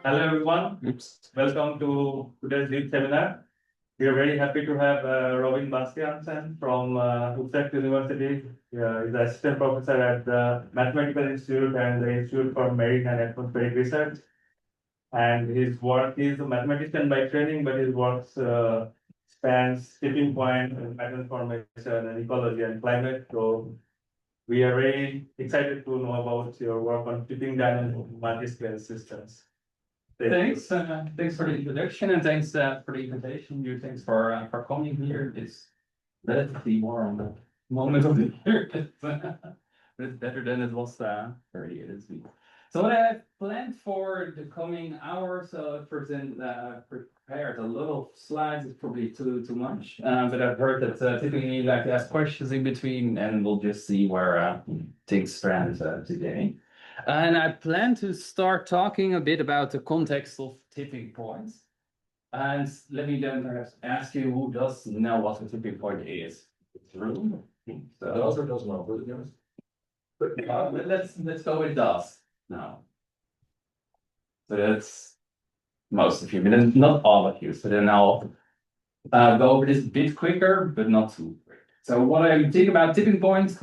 Hello everyone. Welcome to today's lead seminar. We are very happy to have Robbin Bastiaansen from Utrecht University. He's the assistant professor at the Mathematical Institute and the Institute for Marine and Atmospheric Research. And his work is a mathematician by training, but his work spans tipping point and pattern formation and ecology and climate. So we are very excited to know about your work on tipping dynamics of multiscale systems. Thanks. Thanks for the introduction and thanks for the invitation. Thanks for coming here. It's relatively warm the moment of the year, but it's better than it was earlier this week. So what I have planned for the coming hour, so prepared a little slides. It's probably too much, but I've heard that typically you like to ask questions in between, and we'll just see where things stand today. And I plan to start talking a bit about the context of tipping points. And let me then perhaps ask you, who does know what a tipping point is? True. So Does or does not? let's go with does now. So that's most of you, but then not all of you. So then I'll go over this a bit quicker, but not too quick. So what I think about tipping points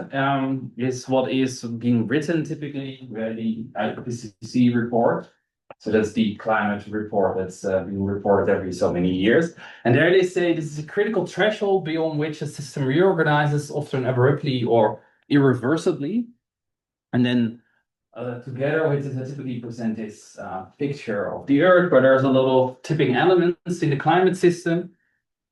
is what is being written typically by the IPCC report. So that's the climate report that's being reported every so many years. And there they say this is a critical threshold beyond which a system reorganizes, often abruptly or irreversibly. And then together with this, I typically present this picture of the Earth where there's a lot of tipping elements in the climate system.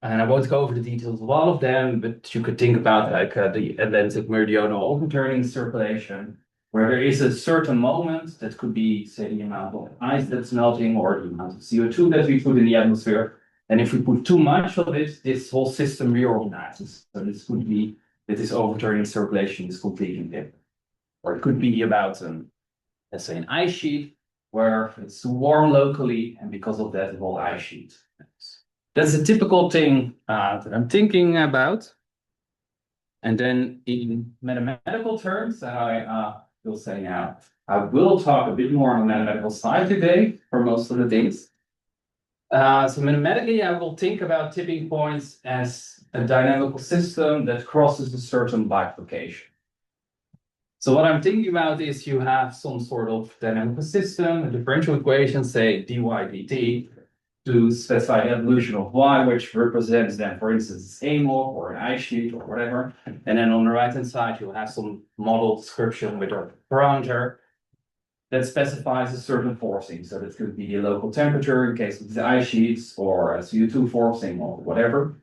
And I won't go over the details of all of them, but you could think about like the Atlantic meridional overturning circulation, where there is a certain moment that could be, say, the amount of ice that's melting or the amount of CO2 that we put in the atmosphere. And if we put too much of it, this whole system reorganizes. So this could be that this overturning circulation is completely different. Or it could be about, let's say, an ice sheet where it's too warm locally, and because of that, the whole ice sheet. That's a typical thing that I'm thinking about. And then in mathematical terms, I will say now, I will talk a bit more on the mathematical side today for most of the things. So mathematically, I will think about tipping points as a dynamical system that crosses a certain bifurcation. So what I'm thinking about is you have some sort of dynamical system, a differential equation, say dy dt, to specify the evolution of y, which represents then, for instance, a mob or an ice sheet or whatever. And then on the right-hand side, you'll have some model description with a parameter that specifies a certain forcing. So that could be the local temperature in case of the ice sheets or a CO2 forcing or whatever.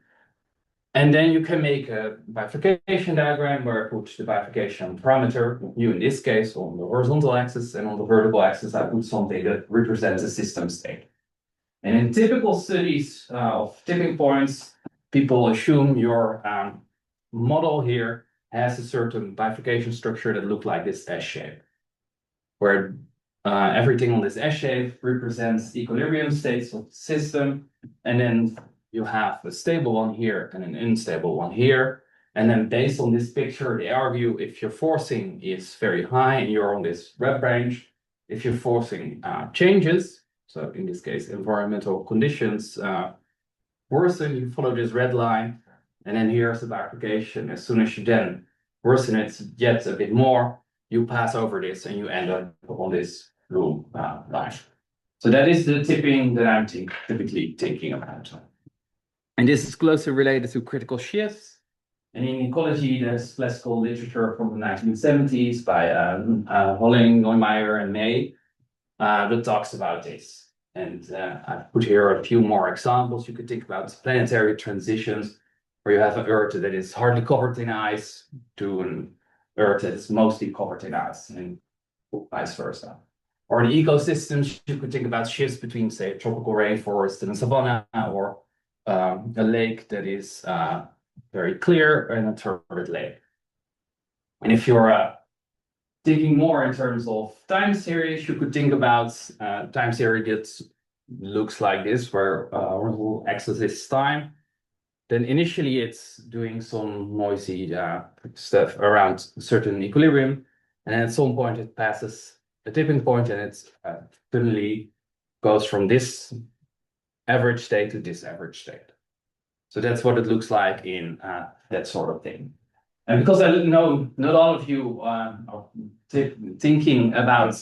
And then you can make a bifurcation diagram where I put the bifurcation parameter, u in this case, on the horizontal axis, and on the vertical axis, I put something that represents a system state. And in typical studies of tipping points, people assume your model here has a certain bifurcation structure that looks like this S shape, where everything on this S shape represents equilibrium states of the system. And then you have a stable one here and an unstable one here. And then based on this picture, they argue if your forcing is very high and you're on this red range, if your forcing changes, so in this case, environmental conditions worsen, you follow this red line, and then here's the bifurcation. As soon as you then worsen it yet a bit more, you pass over this and you end up on this blue line. So that is the tipping that I'm typically thinking about. And this is closely related to critical shifts. And in ecology, there's classical literature from the 1970s by Holling, Neumeier, and May that talks about this. And I've put here a few more examples. You could think about planetary transitions, where you have an Earth that is hardly covered in ice to an Earth that is mostly covered in ice, and vice versa. Or in ecosystems, you could think about shifts between, say, a tropical rainforest and a savanna, or a lake that is very clear and a turbid lake. And if you're thinking more in terms of time series, you could think about time series that looks like this, where horizontal axis is time. Then initially it's doing some noisy stuff around a certain equilibrium, and then at some point it passes a tipping point and it's suddenly goes from this average state to this average state. So that's what it looks like in that sort of thing. And because I know not all of you are thinking about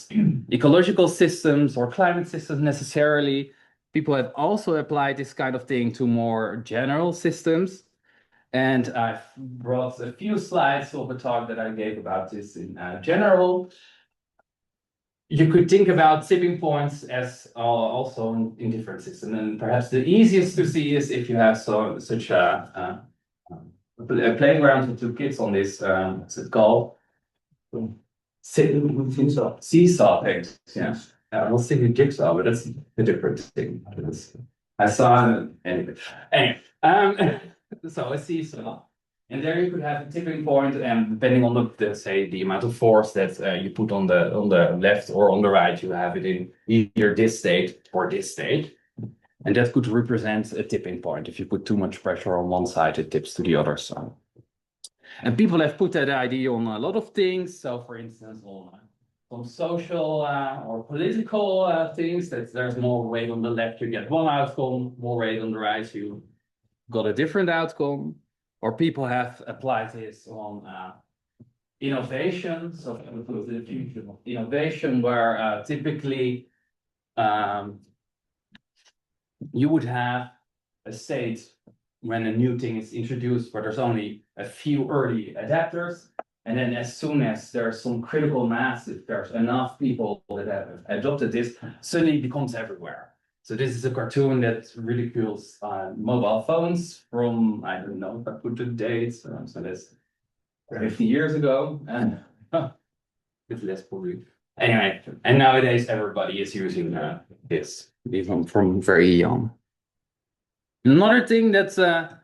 ecological systems or climate systems necessarily, people have also applied this kind of thing to more general systems. And I've brought a few slides of a talk that I gave about this in general. You could think about tipping points as also in different systems. And perhaps the easiest to see is if you have such a playground with two kids on this, what's it called? Seesaw things. Yeah. I was thinking jigsaw, but that's a different thing. I saw anyway. So a seesaw. And there you could have a tipping point, and depending on the say the amount of force that you put on the left or on the right, you have it in either this state or this state. And that could represent a tipping point. If you put too much pressure on one side, it tips to the other side. And people have put that idea on a lot of things. So for instance, on some social or political things, that there's more weight on the left, you get one outcome, more weight on the right, you got a different outcome. Or people have applied this on innovation. So the future of innovation, where typically you would have a state when a new thing is introduced where there's only a few early adapters. And then as soon as there's some critical mass, if there's enough people that have adopted this, suddenly it becomes everywhere. So this is a cartoon that ridicules mobile phones from, I don't know if I put the dates, so that's 50 years ago, and it's less probably. Anyway, and nowadays everybody is using this, even from very young. Another thing that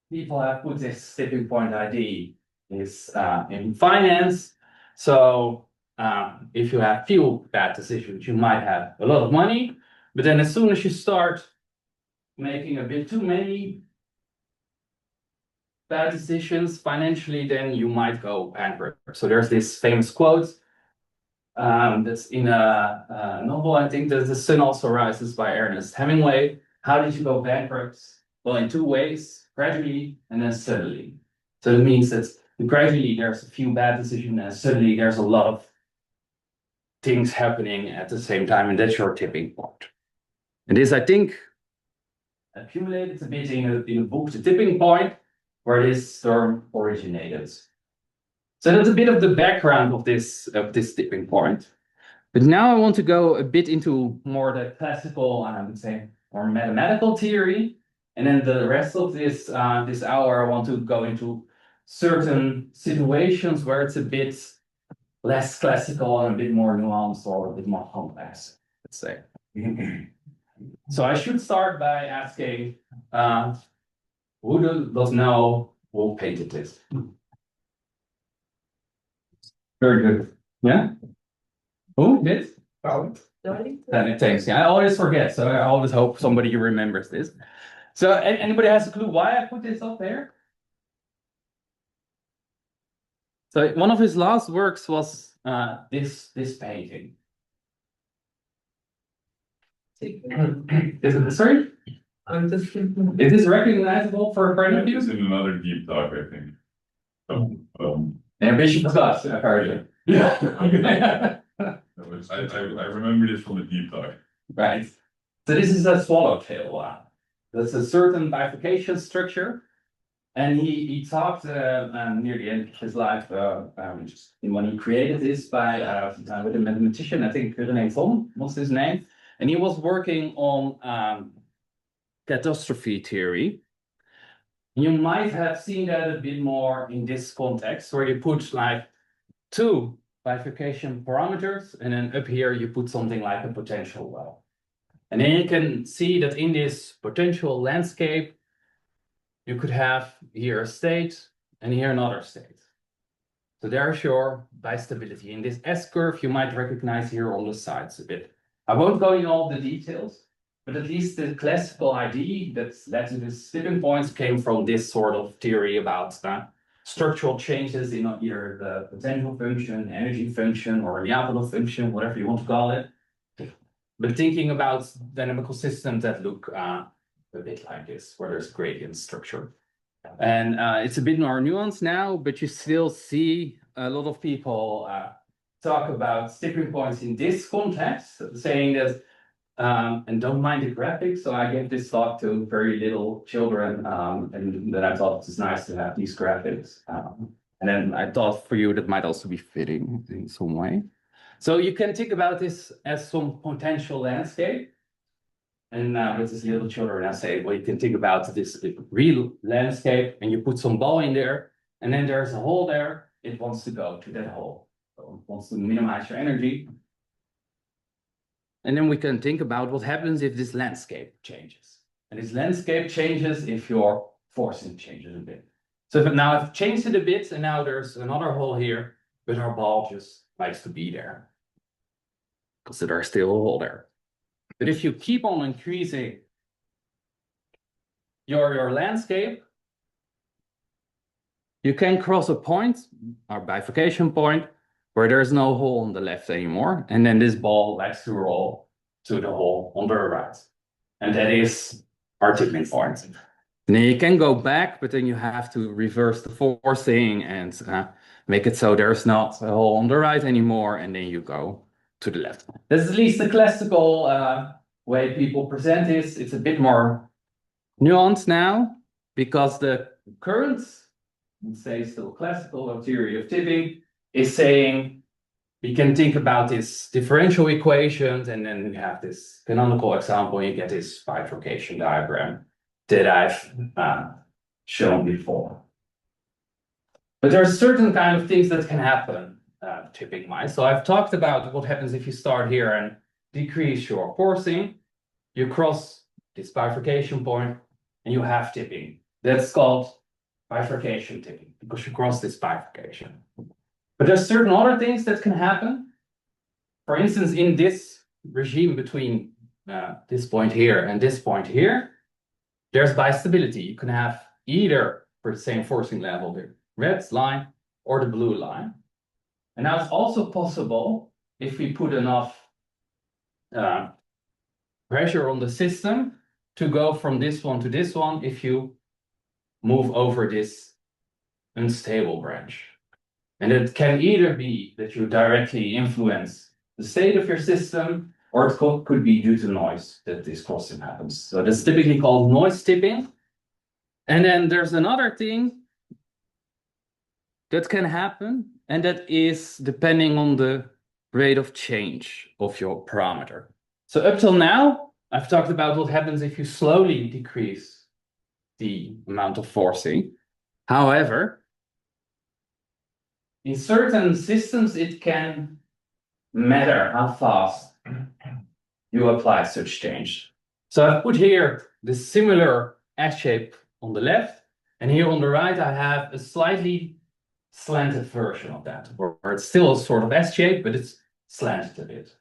people have put this tipping point ID is in finance. So if you have few bad decisions, you might have a lot of money. But then as soon as you start making a bit too many bad decisions financially, then you might go bankrupt. So there's this famous quote that's in a novel, I think, that The Sun Also Rises by Ernest Hemingway. How did you go bankrupt? Well, in two ways, gradually and then suddenly. So it means that gradually there's a few bad decisions and suddenly there's a lot of things happening at the same time, and that's your tipping point. And this, I think, accumulated a bit in a book, The Tipping Point, where this term originated. So that's a bit of the background of this tipping point. But now I want to go a bit into more the classical, I would say, or mathematical theory. And then the rest of this hour, I want to go into certain situations where it's a bit less classical and a bit more nuanced or a bit more complex, let's say. So I should start by asking, who does know who painted this? Very good. Yeah? Who did? Thanks. Yeah, I always forget, so I always hope somebody remembers this. So anybody has a clue why I put this up there? So one of his last works was this painting. Sorry? Is this recognizable for any of you? It's in another deep talk, I think. Ambitious Gus, apparently. Yeah. I remember this from the deep talk. Right. So this is a swallowtail. That's a certain bifurcation structure. And he talked near the end of his life when he created this with a mathematician, I think René Von was his name. And he was working on catastrophe theory. You might have seen that a bit more in this context, where you put like two bifurcation parameters, and then up here you put something like a potential well. And then you can see that in this potential landscape, you could have here a state and here another state. So there's your bistability. In this S-curve, you might recognize here on the sides a bit. I won't go in all the details, but at least the classical idea that led to these tipping points came from this sort of theory about structural changes in either the potential function, energy function, or the Lyapunov function, whatever you want to call it. but thinking about dynamical systems that look a bit like this, where there's gradient structure. And it's a bit more nuanced now, but you still see a lot of people talk about tipping points in this context, saying that, and don't mind the graphics. So I gave this talk to very little children, and then I thought it's nice to have these graphics. And then I thought for you that might also be fitting in some way. So you can think about this as some potential landscape. And with these little children, I say, well, you can think about this real landscape, and you put some ball in there, and then there's a hole there. It wants to go to that hole. So it wants to minimize your energy. And then we can think about what happens if this landscape changes. And this landscape changes if your forcing changes a bit. So if now I've changed it a bit, and now there's another hole here, but our ball just likes to be there, because there's still a hole there. But if you keep on increasing your landscape, you can cross a point, or bifurcation point, where there's no hole on the left anymore. And then this ball likes to roll to the hole on the right. And that is our tipping point. And then you can go back, but then you have to reverse the forcing and make it so there's not a hole on the right anymore. And then you go to the left. That's at least the classical way people present this. It's a bit more nuanced now, because the current, let's say still classical theory of tipping, is saying we can think about this differential equations, and then we have this canonical example, you get this bifurcation diagram that I've shown before. But there are certain kind of things that can happen tipping-wise. So I've talked about what happens if you start here and decrease your forcing, you cross this bifurcation point, and you have tipping. That's called bifurcation tipping, because you cross this bifurcation. But there's certain other things that can happen. For instance, in this regime between this point here and this point here, there's bistability. You can have either, for the same forcing level, the red line or the blue line. And now it's also possible, if we put enough pressure on the system, to go from this one to this one if you move over this unstable branch. And it can either be that you directly influence the state of your system, or it could be due to noise that this crossing happens. So that's typically called noise tipping. And then there's another thing that can happen, and that is depending on the rate of change of your parameter. So up till now, I've talked about what happens if you slowly decrease the amount of forcing. However, in certain systems, it can matter how fast you apply such change. So I've put here the similar S shape on the left, and here on the right, I have a slightly slanted version of that, where it's still a sort of S shape, but it's slanted a bit.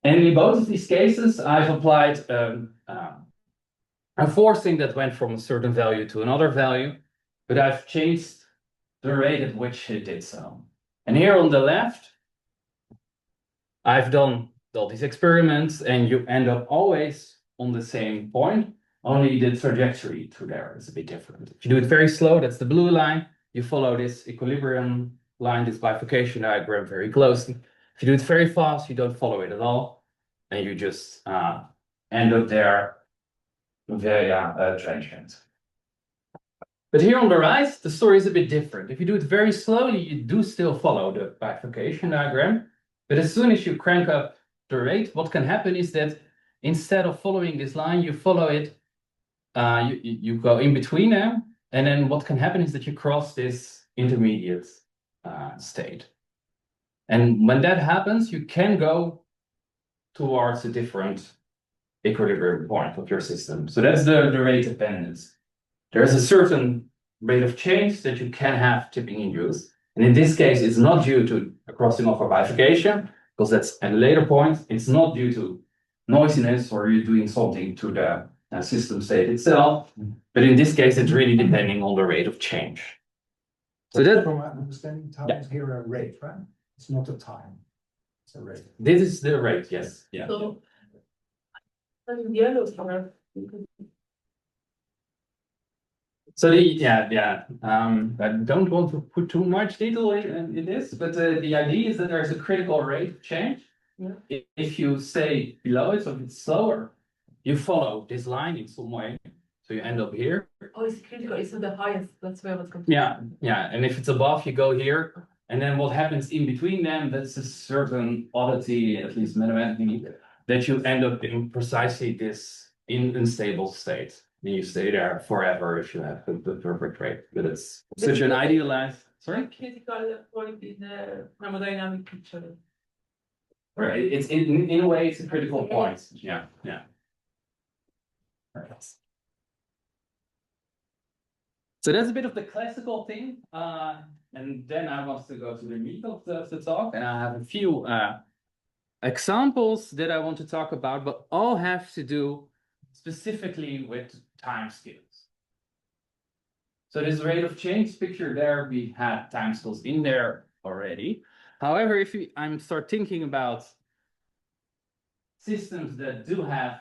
And in both of these cases, I've applied a forcing that went from a certain value to another value, but I've changed the rate at which it did so. And here on the left, I've done all these experiments, and you end up always on the same point, only the trajectory through there is a bit different. If you do it very slow, that's the blue line. You follow this equilibrium line, this bifurcation diagram very closely. If you do it very fast, you don't follow it at all, and you just end up there via transient. But here on the right, the story is a bit different. If you do it very slowly, you do still follow the bifurcation diagram. But as soon as you crank up the rate, what can happen is that instead of following this line, you follow it, you go in between them. And then what can happen is that you cross this intermediate state. And when that happens, you can go towards a different equilibrium point of your system. So that's the rate dependence. There's a certain rate of change that you can have tipping induced. And in this case, it's not due to a crossing of a bifurcation, because that's at a later point. It's not due to noisiness or you're doing something to the system state itself. But in this case, it's really depending on the rate of change. So that, from my understanding, time is here a rate, right? It's not a time. This is the rate, yes, yeah. So. Yellow color. So I don't want to put too much detail in this, but the idea is that there's a critical rate of change. Yeah. If you stay below it, so if it's slower, you follow this line in some way, so you end up here. Oh, it's critical, it's the highest, that's where I was confused. Yeah, and if it's above, you go here, and then what happens in between them, that's a certain oddity, at least mathematically, that you end up in precisely this unstable state. And you stay there forever if you have the perfect rate. But it's such an idealized. Sorry? Critical point in the thermodynamic picture. Right. It's in a way it's a critical point. Yeah. Right. So that's a bit of the classical thing. And then I want to go to the meat of the talk, and I have a few examples that I want to talk about, but all have to do specifically with time scales. So this rate of change picture there, we had time scales in there already. However, if I'm start thinking about systems that do have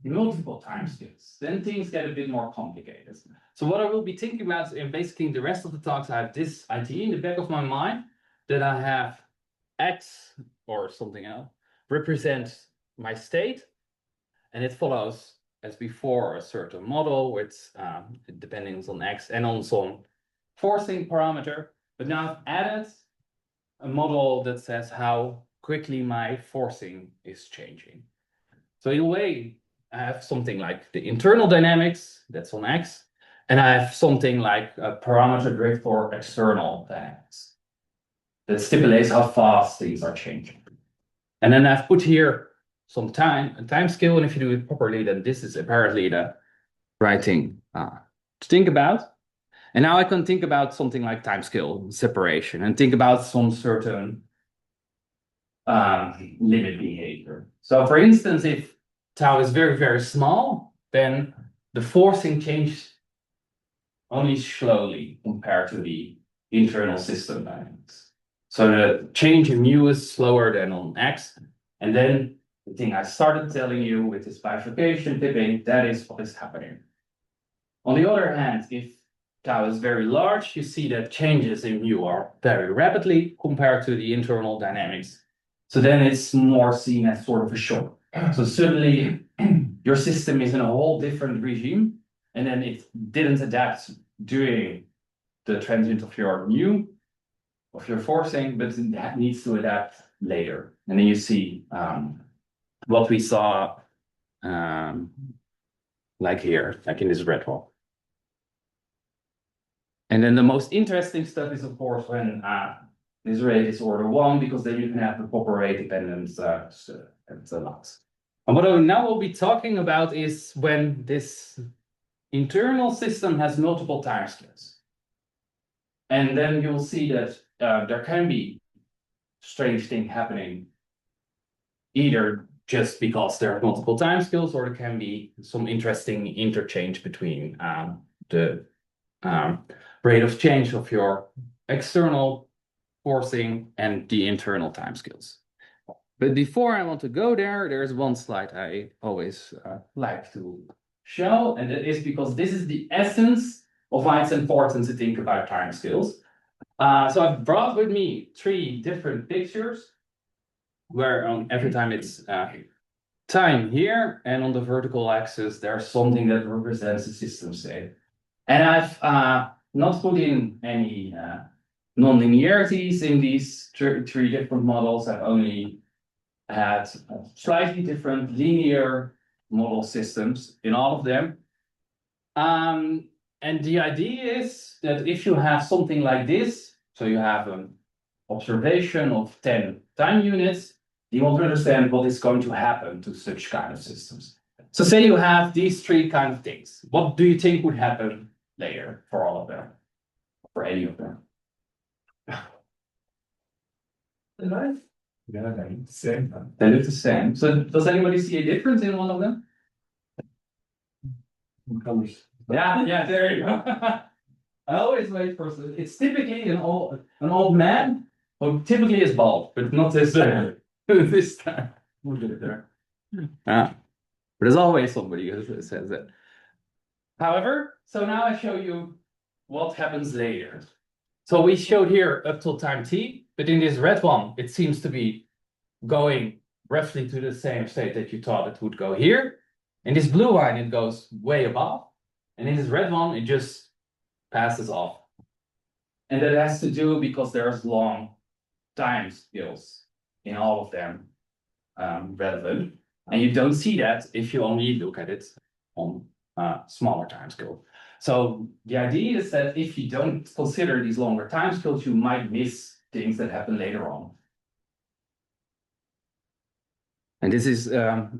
multiple time scales, then things get a bit more complicated. So what I will be thinking about in basically the rest of the talks, I have this idea in the back of my mind that I have X or something else represents my state, and it follows as before a certain model with depending on X and on some forcing parameter. But now I've added a model that says how quickly my forcing is changing. So in a way, I have something like the internal dynamics that's on X, and I have something like a parameter drift for external dynamics that stipulates how fast things are changing. And then I've put here some a time scale, and if you do it properly, then this is apparently the right thing to think about. And now I can think about something like time scale separation and think about some certain limit behavior. So for instance, if tau is very, very small, then the forcing changes only slowly compared to the internal system dynamics. So the change in mu is slower than on X. And then the thing I started telling you with this bifurcation tipping, that is what is happening. On the other hand, if tau is very large, you see that changes in mu are very rapidly compared to the internal dynamics. So then it's more seen as sort of a shock. So suddenly your system is in a whole different regime, and then it didn't adapt during the transient of your mu, of your forcing, but it needs to adapt later. And then you see what we saw like here, like in this red wall. And then the most interesting stuff is, of course, when this rate is order 1, because then you can have the proper rate dependence and a lot. And what I now will be talking about is when this internal system has multiple time scales. And then you'll see that there can be strange thing happening, either just because there are multiple time scales, or there can be some interesting interchange between the rate of change of your external forcing and the internal time scales. But before I want to go there, there's one slide I always like to show, and that is because this is the essence of why it's important to think about time scales. So I've brought with me 3 different pictures, where every time it's time here, and on the vertical axis there's something that represents the system state. And I've not put in any non-linearities in these 3 different models. I've only had slightly different linear model systems in all of them. And the idea is that if you have something like this, so you have an observation of 10 time units, you want to understand what is going to happen to such kind of systems. So say you have these 3 kind of things. What do you think would happen later for all of them? For any of them? Nice. Yeah, they look the same. They look the same. So does anybody see a difference in one of them? Colors. Yeah, there you go. I always wait for it's typically an old man Well, typically it's bald, but not this time. This time. We'll get it there. But there's always somebody who says it. However, so now I show you what happens later. So we showed here up till time t, but in this red one, it seems to be going roughly to the same state that you thought it would go here. In this blue line, it goes way above. And in this red one, it just passes off. And that has to do because there's long time scales in all of them relevant. And you don't see that if you only look at it on smaller time scale. So the idea is that if you don't consider these longer time scales, you might miss things that happen later on. And this is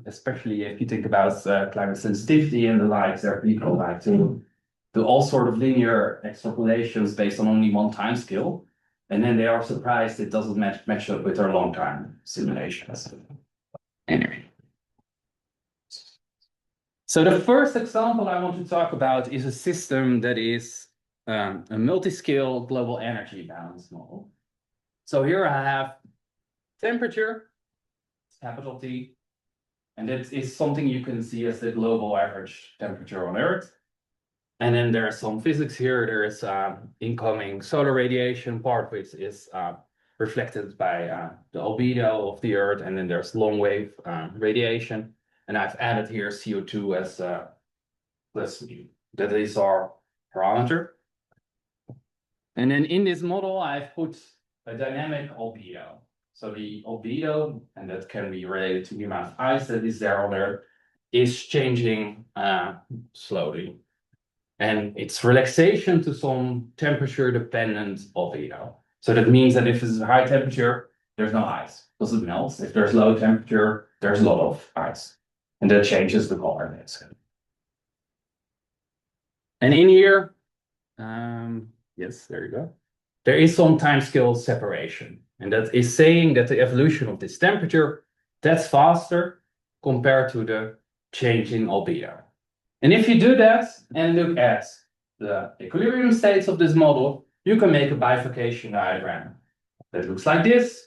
especially if you think about climate sensitivity and the likes, there are people like to do all sort of linear extrapolations based on only one time scale. And then they are surprised it doesn't match up with their long time simulations. Anyway. So the first example I want to talk about is a system that is a multiscale global energy balance model. So here I have temperature, capital T, and that is something you can see as the global average temperature on Earth. And then there is some physics here. There is incoming solar radiation, part of which is reflected by the albedo of the Earth, and then there's long wave radiation. And I've added here CO2 as plus mu. That is our parameter. And then in this model, I've put a dynamic albedo. So the albedo, and that can be related to the amount of ice that is there on Earth, is changing slowly. And it's relaxation to some temperature-dependent albedo. So that means that if it's a high temperature, there's no ice because it melts. If there's low temperature, there's a lot of ice. And that changes the color. And in here, yes, there you go. There is some time scale separation. And that is saying that the evolution of this temperature, that's faster compared to the change in albedo. And if you do that and look at the equilibrium states of this model, you can make a bifurcation diagram that looks like this.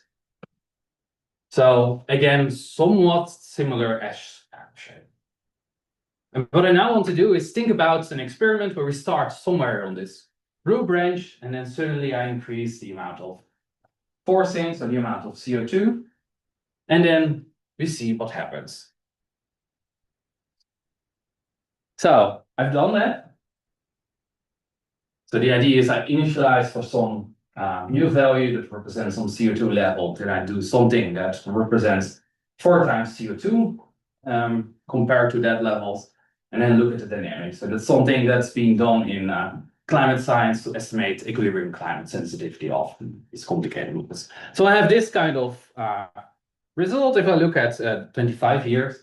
So again, somewhat similar S shape. And what I now want to do is think about an experiment where we start somewhere on this blue branch, and then suddenly I increase the amount of forcing, so the amount of CO2, and then we see what happens. So I've done that. So the idea is I initialize for some mu value that represents some CO2 level, then I do something that represents 4 times CO2 compared to that levels, and then look at the dynamics. So that's something that's being done in climate science to estimate equilibrium climate sensitivity. Often it's complicated with this. So I have this kind of result if I look at 25 years.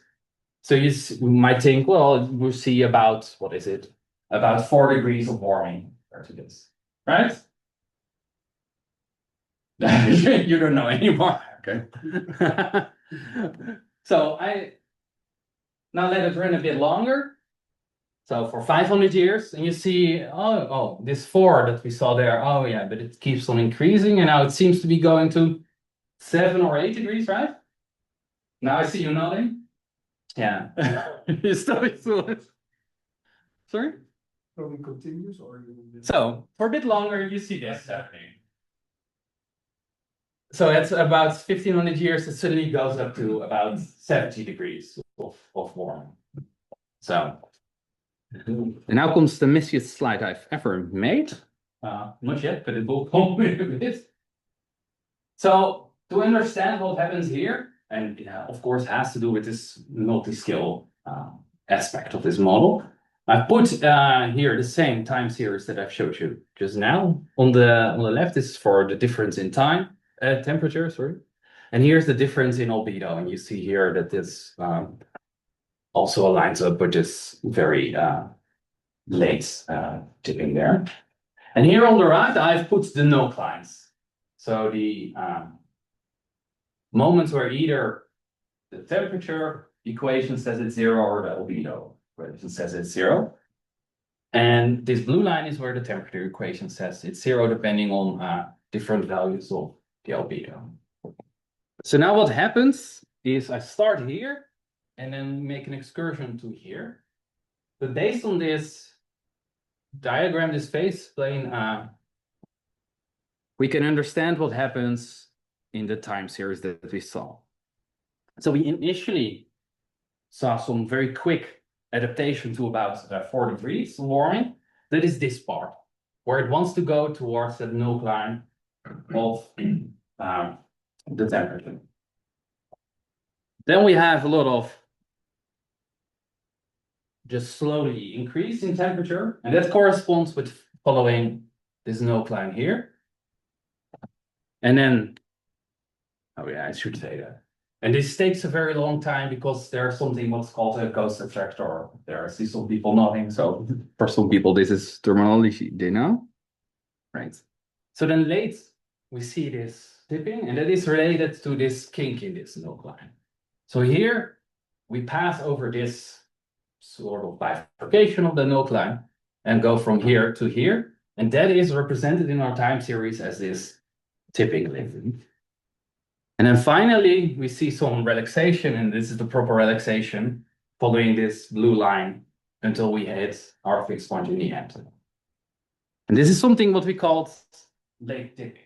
So you might think, well, we'll see about, what is it? About 4 degrees of warming compared to this, right? You don't know anymore. Okay. So I now let it run a bit longer. So for 500 years, and you see, oh, this 4 that we saw there, oh yeah, but it keeps on increasing, and now it seems to be going to 7 or 8 degrees, right? Now I see you nodding. Yeah. You stop it. Sorry? Probably continues or So for a bit longer, you see this happening. So at about 1500 years, it suddenly goes up to about 70 degrees of warming. So, and now comes the messiest slide I've ever made. Not yet, but it will come with it. So to understand what happens here, and of course has to do with this multi-scale aspect of this model, I put here the same time series that I've showed you just now. On the left is for the difference in time, temperature, sorry. And here's the difference in albedo. And you see here that this also aligns up with this very late tipping there. And here on the right, I've put the no lines. So the moments where either the temperature equation says it's 0 or the albedo equation says it's 0. And this blue line is where the temperature equation says it's 0 depending on different values of the albedo. So now what happens is I start here and then make an excursion to here. But based on this diagram, this phase plane, we can understand what happens in the time series that we saw. So we initially saw some very quick adaptation to about 4 degrees warming. That is this part, where it wants to go towards that null line of the temperature. Then we have a lot of just slowly increase in temperature, and that corresponds with following this null line here. And then, oh yeah, I should say that. And this takes a very long time because there's something what's called a ghost effect, or there I see some people nodding. So for some people, this is terminology they know, right? So then late, we see this tipping, and that is related to this kink in this null line. So here, we pass over this sort of bifurcation of the null line and go from here to here. And that is represented in our time series as this tipping limit. And then finally, we see some relaxation, and this is the proper relaxation following this blue line until we hit our fixed point in the end. And this is something what we called late tipping.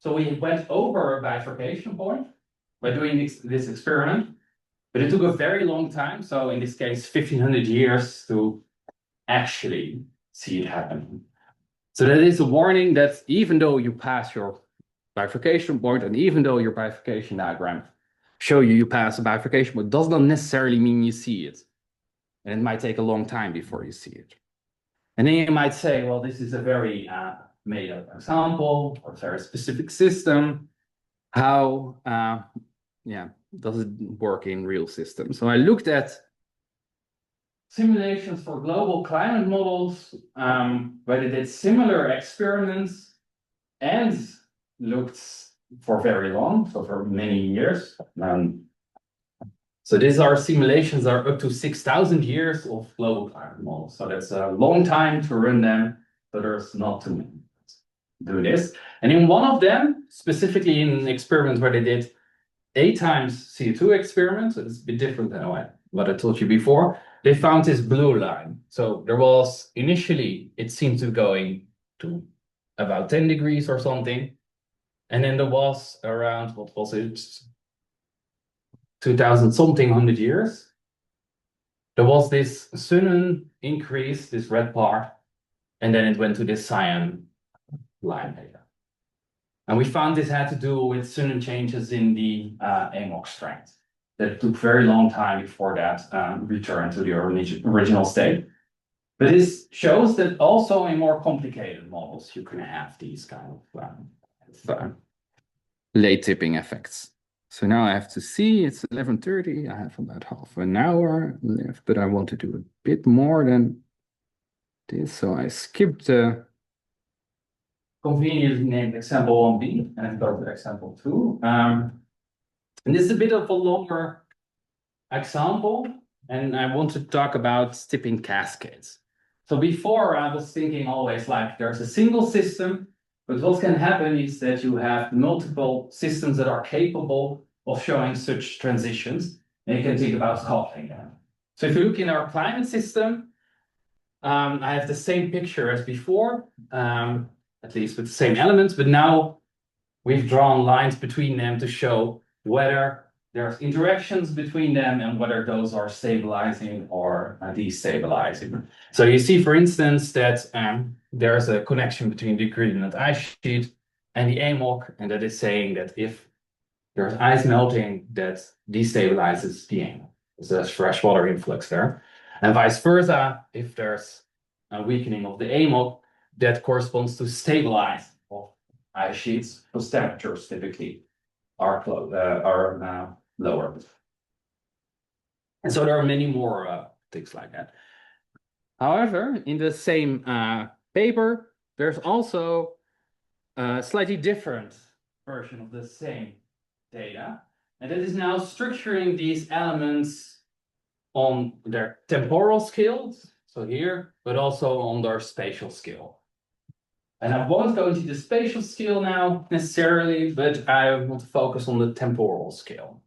So we went over a bifurcation point by doing this experiment, but it took a very long time. So in this case, 1500 years to actually see it happen. So that is a warning that even though you pass your bifurcation point, and even though your bifurcation diagram show you pass a bifurcation point, does not necessarily mean you see it. And it might take a long time before you see it. And then you might say, well, this is a very made up example, or very specific system. How does it work in real systems? So I looked at simulations for global climate models, where they did similar experiments and looked for very long, so for many years. So these are simulations that are up to 6,000 years of global climate models. So that's a long time to run them, but there's not too many do this. And in one of them, specifically in an experiment where they did 8 times CO2 experiments, so it's a bit different than what I told you before, they found this blue line. So there was initially, it seemed to be going to about 10 degrees or something. And then there was around, what was it, 2000 something 100 years. There was this sudden increase, this red part, and then it went to this cyan line data. And we found this had to do with sudden changes in the AMOC strength. That took very long time before that returned to the original state. But this shows that also in more complicated models, you can have these kind of late tipping effects. So now I have to see, it's 11:30, I have about half an hour left, but I want to do a bit more than this. So I skipped the conveniently named example 1b and go to example 2. And this is a bit of a longer example, and I want to talk about tipping cascades. So before I was thinking always like there's a single system, but what can happen is that you have multiple systems that are capable of showing such transitions, and you can think about coupling them. So if you look in our climate system, I have the same picture as before, at least with the same elements, but now we've drawn lines between them to show whether there's interactions between them and whether those are stabilizing or destabilizing. So you see, for instance, that there's a connection between the Greenland ice sheet and the AMOC, and that is saying that if there's ice melting, that destabilizes the AMOC. So there's freshwater influx there. And vice versa, if there's a weakening of the AMOC, that corresponds to stabilize of ice sheets, because temperatures typically are lower. And so there are many more things like that. However, in the same paper, there's also a slightly different version of the same data. And that is now structuring these elements on their temporal scales, so here, but also on their spatial scale. And I won't go into the spatial scale now necessarily, but I want to focus on the temporal scale.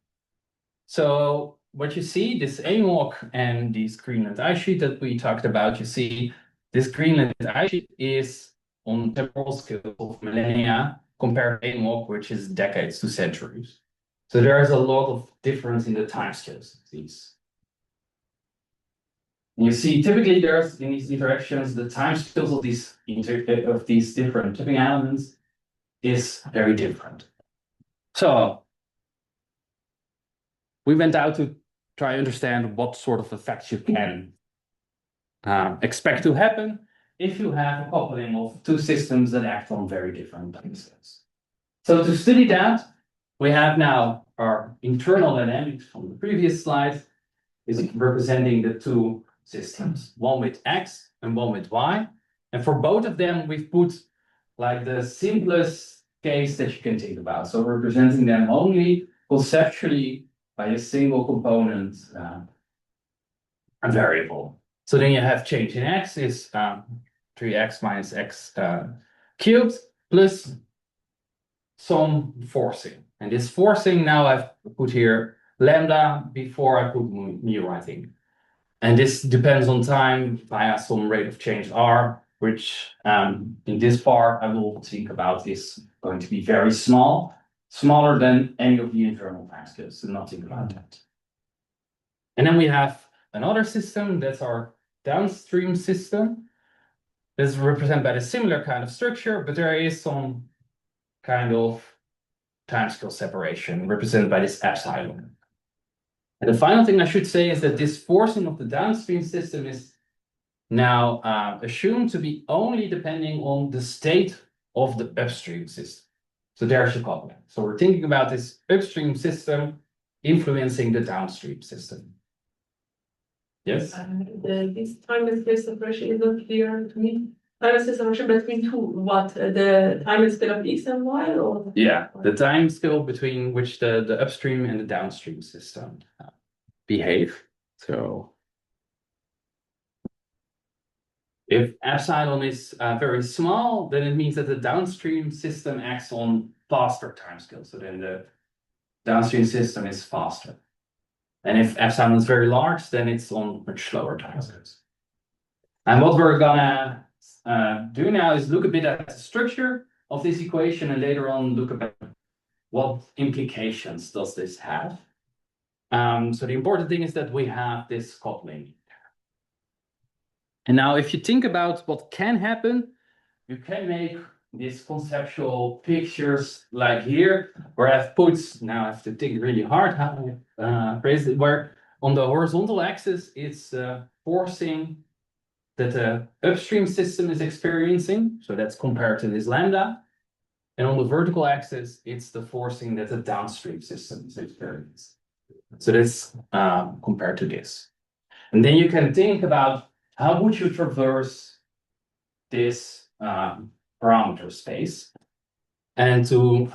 So what you see, this AIMOC and this Greenland ice sheet that we talked about, you see this Greenland ice sheet is on temporal scale of millennia compared to AIMOC, which is decades to centuries. So there is a lot of difference in the time scales of these. And you see, typically there's in these interactions, the time scales of these different tipping elements is very different. So we went out to try to understand what sort of effects you can expect to happen if you have a coupling of two systems that act on very different time scales. So to study that, we have now our internal dynamics from the previous slide is representing the two systems, one with X and one with Y. And for both of them, we've put like the simplest case that you can think about. So representing them only conceptually by a single component variable. So then you have change in X is 3x minus x cubed plus some forcing. And this forcing now I've put here lambda before I put mu writing. And this depends on time via some rate of change r, which in this part I will think about is going to be very small, smaller than any of the internal time scales, so not think about that. And then we have another system, that's our downstream system. This is represented by a similar kind of structure, but there is some kind of timescale separation represented by this epsilon. And the final thing I should say is that this forcing of the downstream system is now assumed to be only depending on the state of the upstream system. So there's your coupling. So we're thinking about this upstream system influencing the downstream system. Yes? This time and space separation is not clear to me. Time and space separation between two, what? The time and scale of X and Y? Or? Yeah, the time scale between which the upstream and the downstream system behave. So if epsilon is very small, then it means that the downstream system acts on faster timescales. So then the downstream system is faster. And if epsilon is very large, then it's on much slower timescales. And what we're gonna do now is look a bit at the structure of this equation and later on look at what implications does this have. So the important thing is that we have this coupling. And now if you think about what can happen, you can make these conceptual pictures like here, where I've put, now I have to think really hard how I phrase it, where on the horizontal axis, it's forcing that the upstream system is experiencing. So that's compared to this lambda. And on the vertical axis, it's the forcing that the downstream system is experiencing. So that's compared to this. And then you can think about how would you traverse this parameter space. And to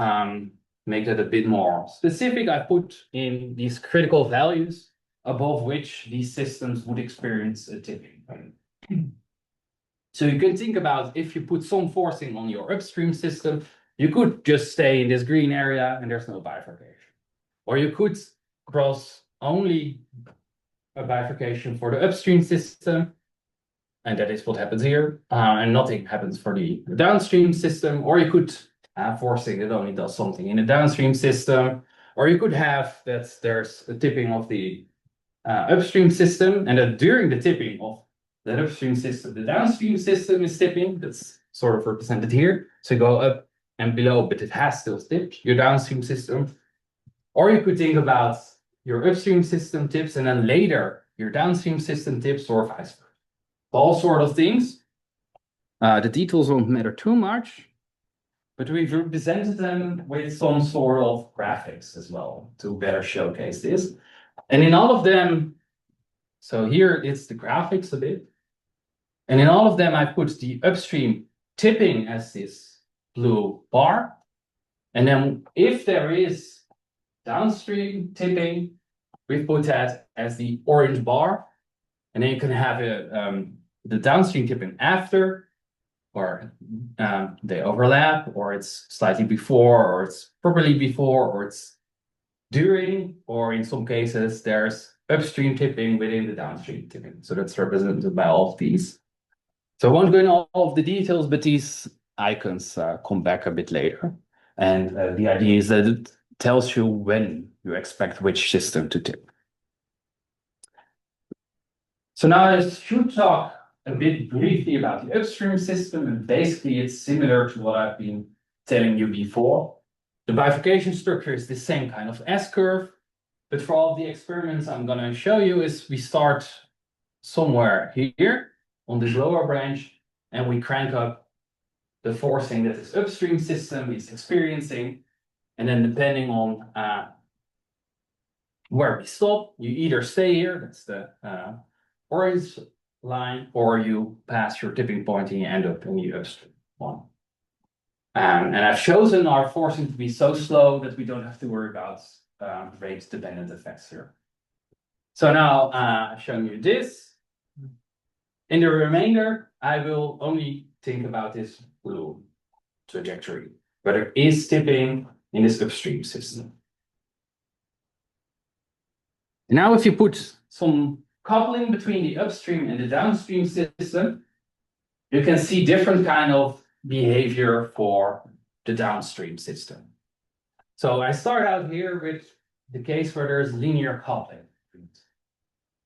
make that a bit more specific, I put in these critical values above which these systems would experience a tipping. So you can think about if you put some forcing on your upstream system, you could just stay in this green area and there's no bifurcation. Or you could cross only a bifurcation for the upstream system, and that is what happens here, and nothing happens for the downstream system. Or you could have forcing that only does something in the downstream system, or you could have that there's a tipping of the upstream system, and that during the tipping of that upstream system, the downstream system is tipping. That's sort of represented here. So you go up and below, but it has still tipped your downstream system. Or you could think about your upstream system tips, and then later your downstream system tips, or vice versa. All sort of things. The details won't matter too much, but we've represented them with some sort of graphics as well to better showcase this. And in all of them, so here it's the graphics a bit. And in all of them, I put the upstream tipping as this blue bar. And then if there is downstream tipping, we put that as the orange bar. And then you can have the downstream tipping after or they overlap, or it's slightly before, or it's properly before, or it's during, or in some cases, there's upstream tipping within the downstream tipping. So that's represented by all of these. So I won't go into all of the details, but these icons come back a bit later. And the idea is that it tells you when you expect which system to tip. So now I should talk a bit briefly about the upstream system, and basically it's similar to what I've been telling you before. The bifurcation structure is the same kind of S-curve, but for all the experiments I'm going to show you is we start somewhere here on this lower branch, and we crank up the forcing that this upstream system is experiencing, and then depending on where we stop, you either stay here, that's the orange line, or you pass your tipping point and you end up in the upstream one. And I've chosen our forcing to be so slow that we don't have to worry about rate-dependent effects here. So now I've shown you this. In the remainder, I will only think about this blue trajectory, where there is tipping in this upstream system. Now, if you put some coupling between the upstream and the downstream system, you can see different kind of behavior for the downstream system. So I start out here with the case where there's linear coupling.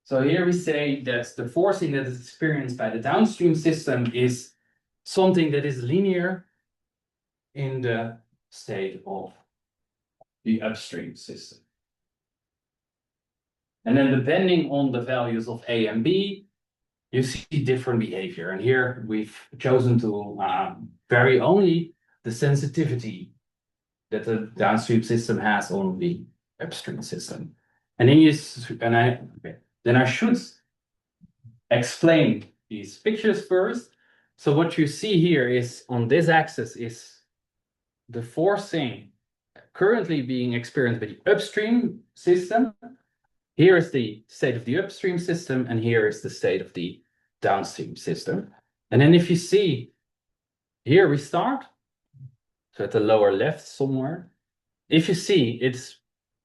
So here we say that the forcing that is experienced by the downstream system is something that is linear in the state of the upstream system. And then depending on the values of A and B, you see different behavior. And here we've chosen to vary only the sensitivity that the downstream system has on the upstream system. And then I should explain these pictures first. So what you see here is on this axis is the forcing currently being experienced by the upstream system. Here is the state of the upstream system, and here is the state of the downstream system. And then if you see, here we start, so at the lower left somewhere. If you see it's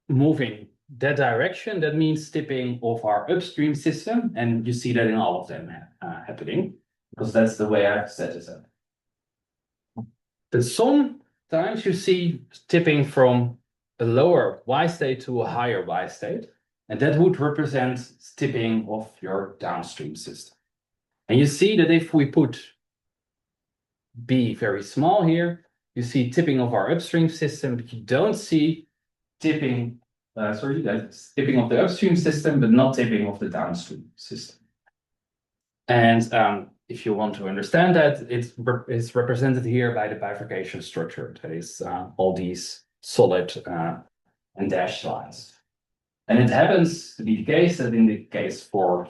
moving that direction, that means tipping of our upstream system, and you see that in all of them happening, because that's the way I've set it up. But sometimes you see tipping from a lower Y state to a higher Y state. And that would represent tipping of your downstream system. And you see that if we put B very small here, you see tipping of our upstream system, but you don't see tipping, that's tipping of the upstream system, but not tipping of the downstream system. And if you want to understand that, it's represented here by the bifurcation structure. That is all these solid and dashed lines. And it happens to be the case that in the case for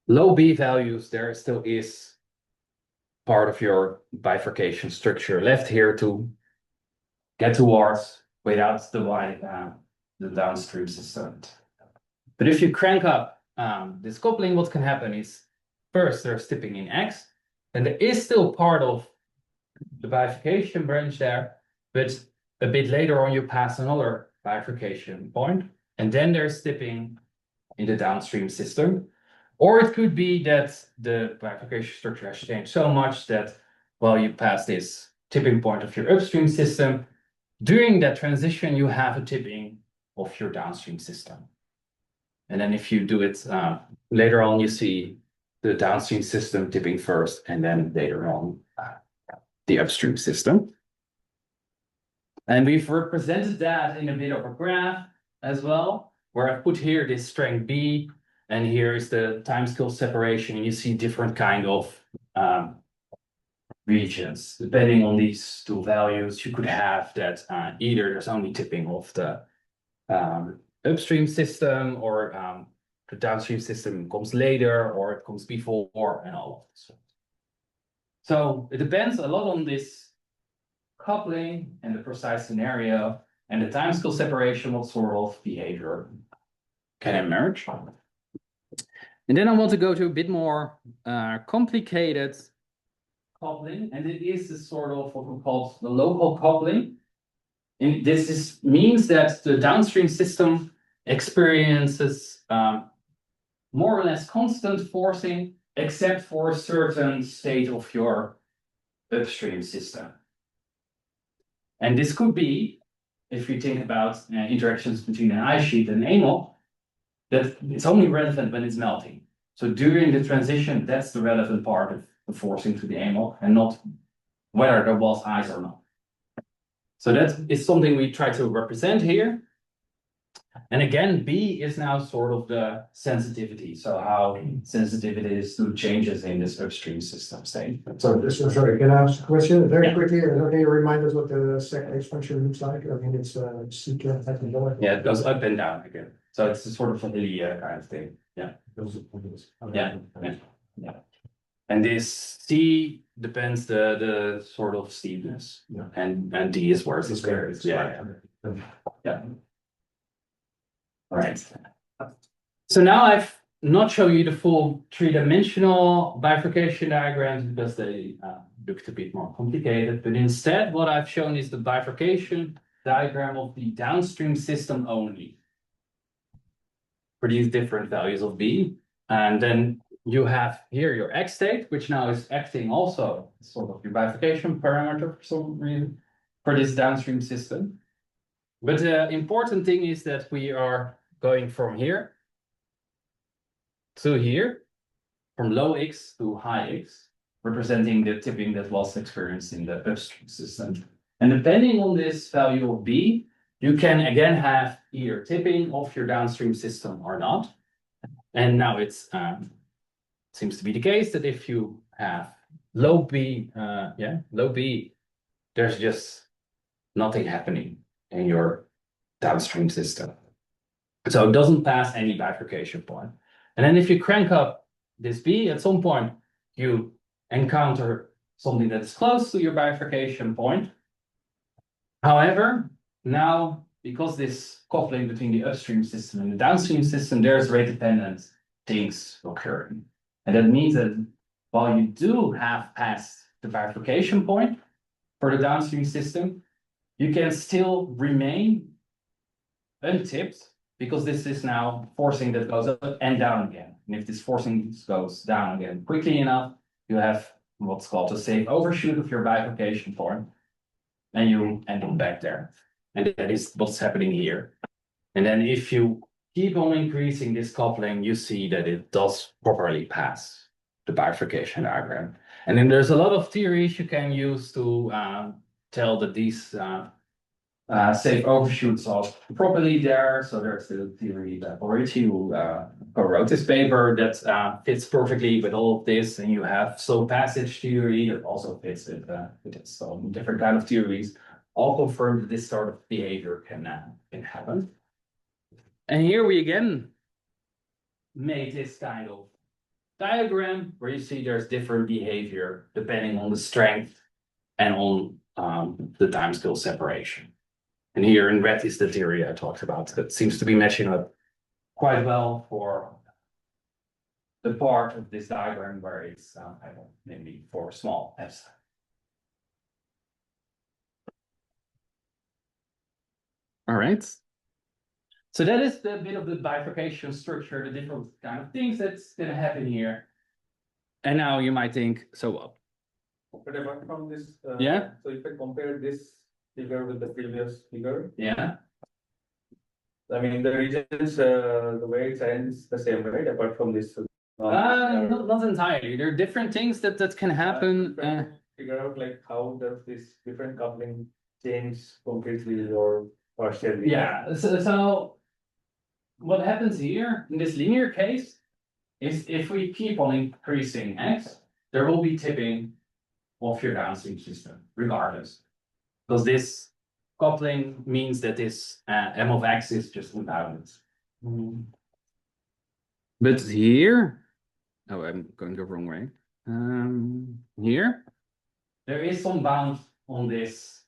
low B values, there still is part of your bifurcation structure left here to get towards without the downstream system. But if you crank up this coupling, what can happen is first there's tipping in X, and there is still part of the bifurcation branch there, but a bit later on you pass another bifurcation point. And then there's tipping in the downstream system. Or it could be that the bifurcation structure has changed so much that, well, you pass this tipping point of your upstream system. During that transition, you have a tipping of your downstream system. And then if you do it later on, you see the downstream system tipping first, and then later on, the upstream system. And we've represented that in a bit of a graph as well, where I've put here this strength B, and here is the time scale separation, and you see different kind of regions. Depending on these two values, you could have that either there's only tipping of the upstream system, or the downstream system comes later, or it comes before, and all of this. So it depends a lot on this coupling and the precise scenario and the time scale separation, what sort of behavior can emerge. And then I want to go to a bit more complicated coupling, and it is a sort of what we call the local coupling. And means that the downstream system experiences more or less constant forcing, except for a certain state of your upstream system. And this could be, if you think about interactions between an ice sheet and amyl, that it's only relevant when it's melting. So during the transition, that's the relevant part of the forcing to the amyl, and not whether there was ice or not. So that is something we try to represent here. And again, B is now sort of the sensitivity. So how sensitive it is to changes in this upstream system state. Sorry, can I ask a question very Yeah. quickly? Can you remind us what the second function looks like? I mean, it's secant at the lower. Yeah, it goes up and down again. So it's a sort of a hilly kind of thing. Yeah. Yeah. Yeah. And this C depends the sort of steepness. Yeah. And D is where it's square. Yeah. Yeah. All right. So now I've not shown you the full three-dimensional bifurcation diagrams because they looked a bit more complicated, but instead what I've shown is the bifurcation diagram of the downstream system only for these different values of B. And then you have here your X state, which now is acting also sort of your bifurcation parameter for some reason for this downstream system. But the important thing is that we are going from here to here, from low X to high X, representing the tipping that was experienced in the upstream system. And depending on this value of B, you can again have either tipping of your downstream system or not. And now it's seems to be the case that if you have low B, low B, there's just nothing happening in your downstream system. So it doesn't pass any bifurcation point. And then if you crank up this B, at some point you encounter something that is close to your bifurcation point. However, now because this coupling between the upstream system and the downstream system, there's rate dependent things occurring. And that means that while you do have passed the bifurcation point for the downstream system, you can still remain untipped because this is now forcing that goes up and down again. And if this forcing goes down again quickly enough, you have what's called a safe overshoot of your bifurcation point, and you end up back there. And that is what's happening here. And then if you keep on increasing this coupling, you see that it does properly pass the bifurcation diagram. And then there's a lot of theories you can use to tell that these safe overshoots are properly there. So there's the theory that Orici, who co-wrote this paper, that fits perfectly with all of this. And you have slow passage theory that also fits with it. So different kind of theories all confirm that this sort of behavior can happen. And here we again made this kind of diagram where you see there's different behavior depending on the strength and on the time scale separation. And here in red is the theory I talked about that seems to be matching up quite well for the part of this diagram where it's maybe for small f. All right. So that is the bit of the bifurcation structure, the different kind of things that's going to happen here. And now you might think, so what? But apart from this, Yeah. So if I compare this figure with the previous figure, Yeah. I mean the regions, the way it ends the same, right? Apart from this. Not entirely. There are different things that can happen. Figure out like how does this different coupling change completely or partially? Yeah. So what happens here in this linear case is if we keep on increasing x, there will be tipping of your downstream system, regardless. Because this coupling means that this m of x is just unbounded. But here, oh, I'm going the wrong way. Here, there is some bound on this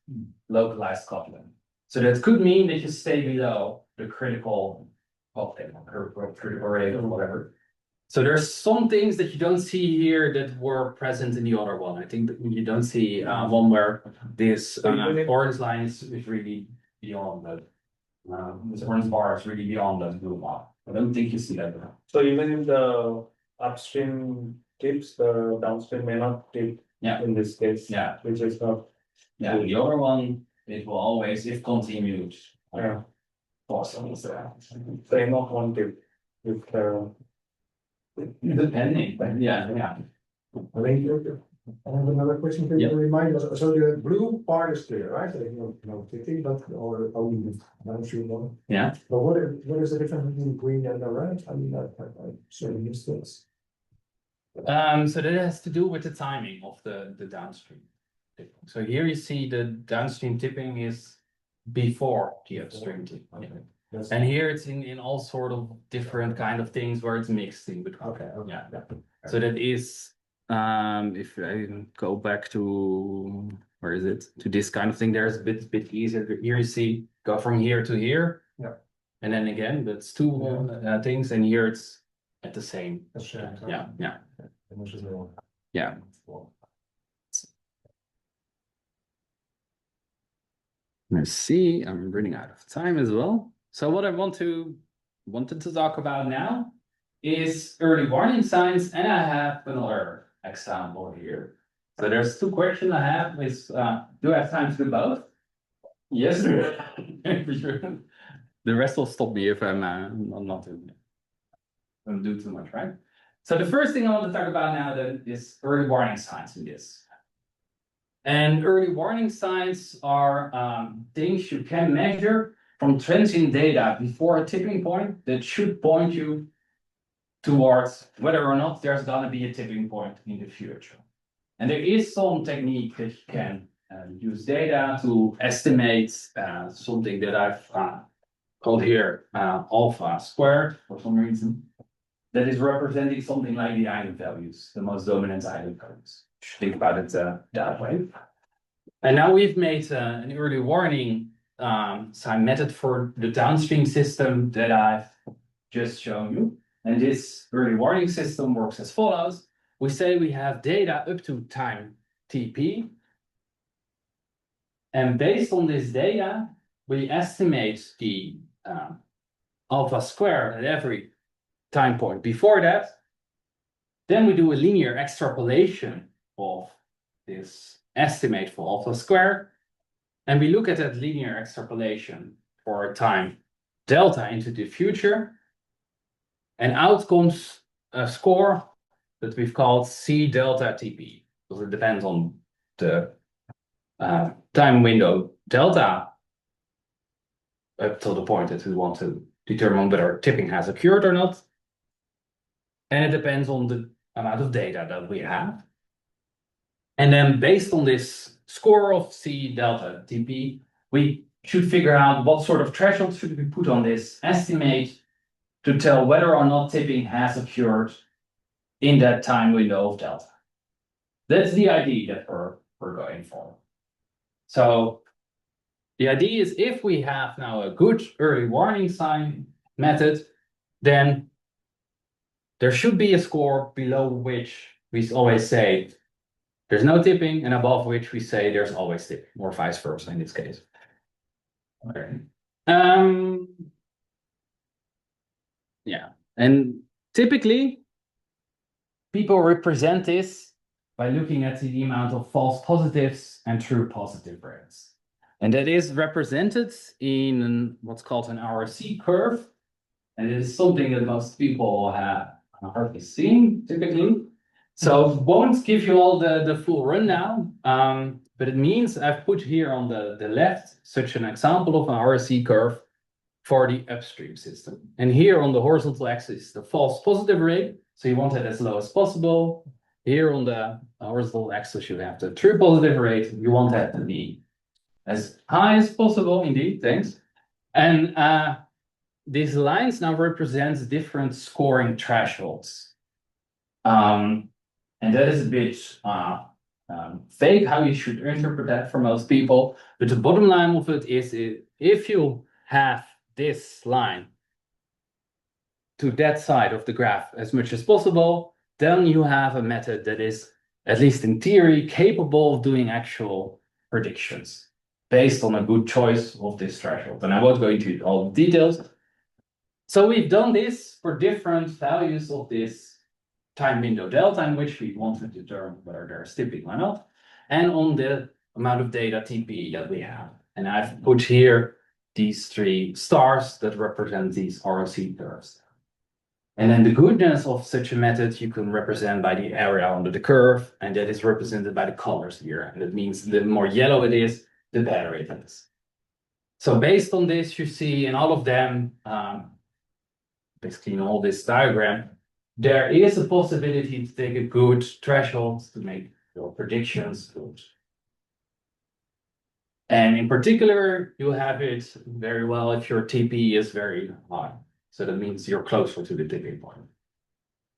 localized coupling. So that could mean that you stay below the critical coupling or critical rate or whatever. So there's some things that you don't see here that were present in the other one. I think that you don't see one where this orange line is really beyond that. This orange bar is really beyond that blue bar. I don't think you see that. So even if the upstream tips, the downstream may not tip. Yeah. In this case. Yeah. Which is not. Yeah, the other one, it will always, if continued, Yeah. possible. So Same of one tip. If depending, but yeah. Thank you. I have another question, can Yeah. you remind us, so the blue part is clear, right? Like, no ticking, but, or only downstream one. Yeah. But what is the difference between green and the red? I mean, I certainly missed this. So that has to do with the timing of the downstream tipping. So here you see the downstream tipping is before the upstream tipping. Okay. And here it's in all sort of different kind of things where it's mixed in between. Okay. Yeah. So that is, if I go back to, where is it? To this kind of thing, there's a bit easier. Here you see, go from here to here. Yeah. And then again, that's two things, and here it's at the same. Yeah. Yeah. Let's see, I'm running out of time as well. So what I wanted to talk about now is early warning signs, and I have another example here. So there's two questions I have is, do I have time to do both? Yes. For sure. The rest will stop me if I'm not doing it. Don't do too much, right? So the first thing I want to talk about now then is early warning signs in this. And early warning signs are things you can measure from transient data before a tipping point that should point you towards whether or not there's gonna be a tipping point in the future. And there is some technique that you can use data to estimate something that I've called here alpha squared for some reason. That is representing something like the eigenvalues, the most dominant eigenvalues. Think about it that way. And now we've made an early warning sign method for the downstream system that I've just shown you. And this early warning system works as follows. We say we have data up to time TP. And based on this data, we estimate the alpha squared at every time point before that. Then we do a linear extrapolation of this estimate for alpha squared. And we look at that linear extrapolation for a time delta into the future. And out comes a score that we've called C delta TP, because it depends on the time window delta up till the point that we want to determine whether tipping has occurred or not. And it depends on the amount of data that we have. And then based on this score of C delta TP, we should figure out what sort of threshold should we put on this estimate to tell whether or not tipping has occurred in that time window of delta. That's the idea that we're going for. So the idea is if we have now a good early warning sign method, then there should be a score below which we always say there's no tipping, and above which we say there's always tipping, or vice versa in this case. Okay. Yeah, and typically people represent this by looking at the amount of false positives and true positive rates. And that is represented in what's called an RC curve. And it is something that most people have hardly seen typically. So won't give you all the full rundown, but it means I've put here on the left such an example of an RC curve for the upstream system. And here on the horizontal axis, the false positive rate. So you want it as low as possible. Here on the horizontal axis, you have the true positive rate. You want that to be as high as possible, indeed, thanks. And these lines now represent different scoring thresholds. And that is a bit vague how you should interpret that for most people. But the bottom line of it is if you have this line to that side of the graph as much as possible, then you have a method that is, at least in theory, capable of doing actual predictions based on a good choice of this threshold. And I won't go into all the details. So we've done this for different values of this time window delta in which we want to determine whether there's tipping or not, and on the amount of data TP that we have. And I've put here these 3 stars that represent these ROC curves. And then the goodness of such a method you can represent by the area under the curve, and that is represented by the colors here. And that means the more yellow it is, the better it is. So based on this, you see in all of them, basically in all this diagram, there is a possibility to take a good threshold to make your predictions good. And in particular, you have it very well if your TP is very high. So that means you're closer to the tipping point.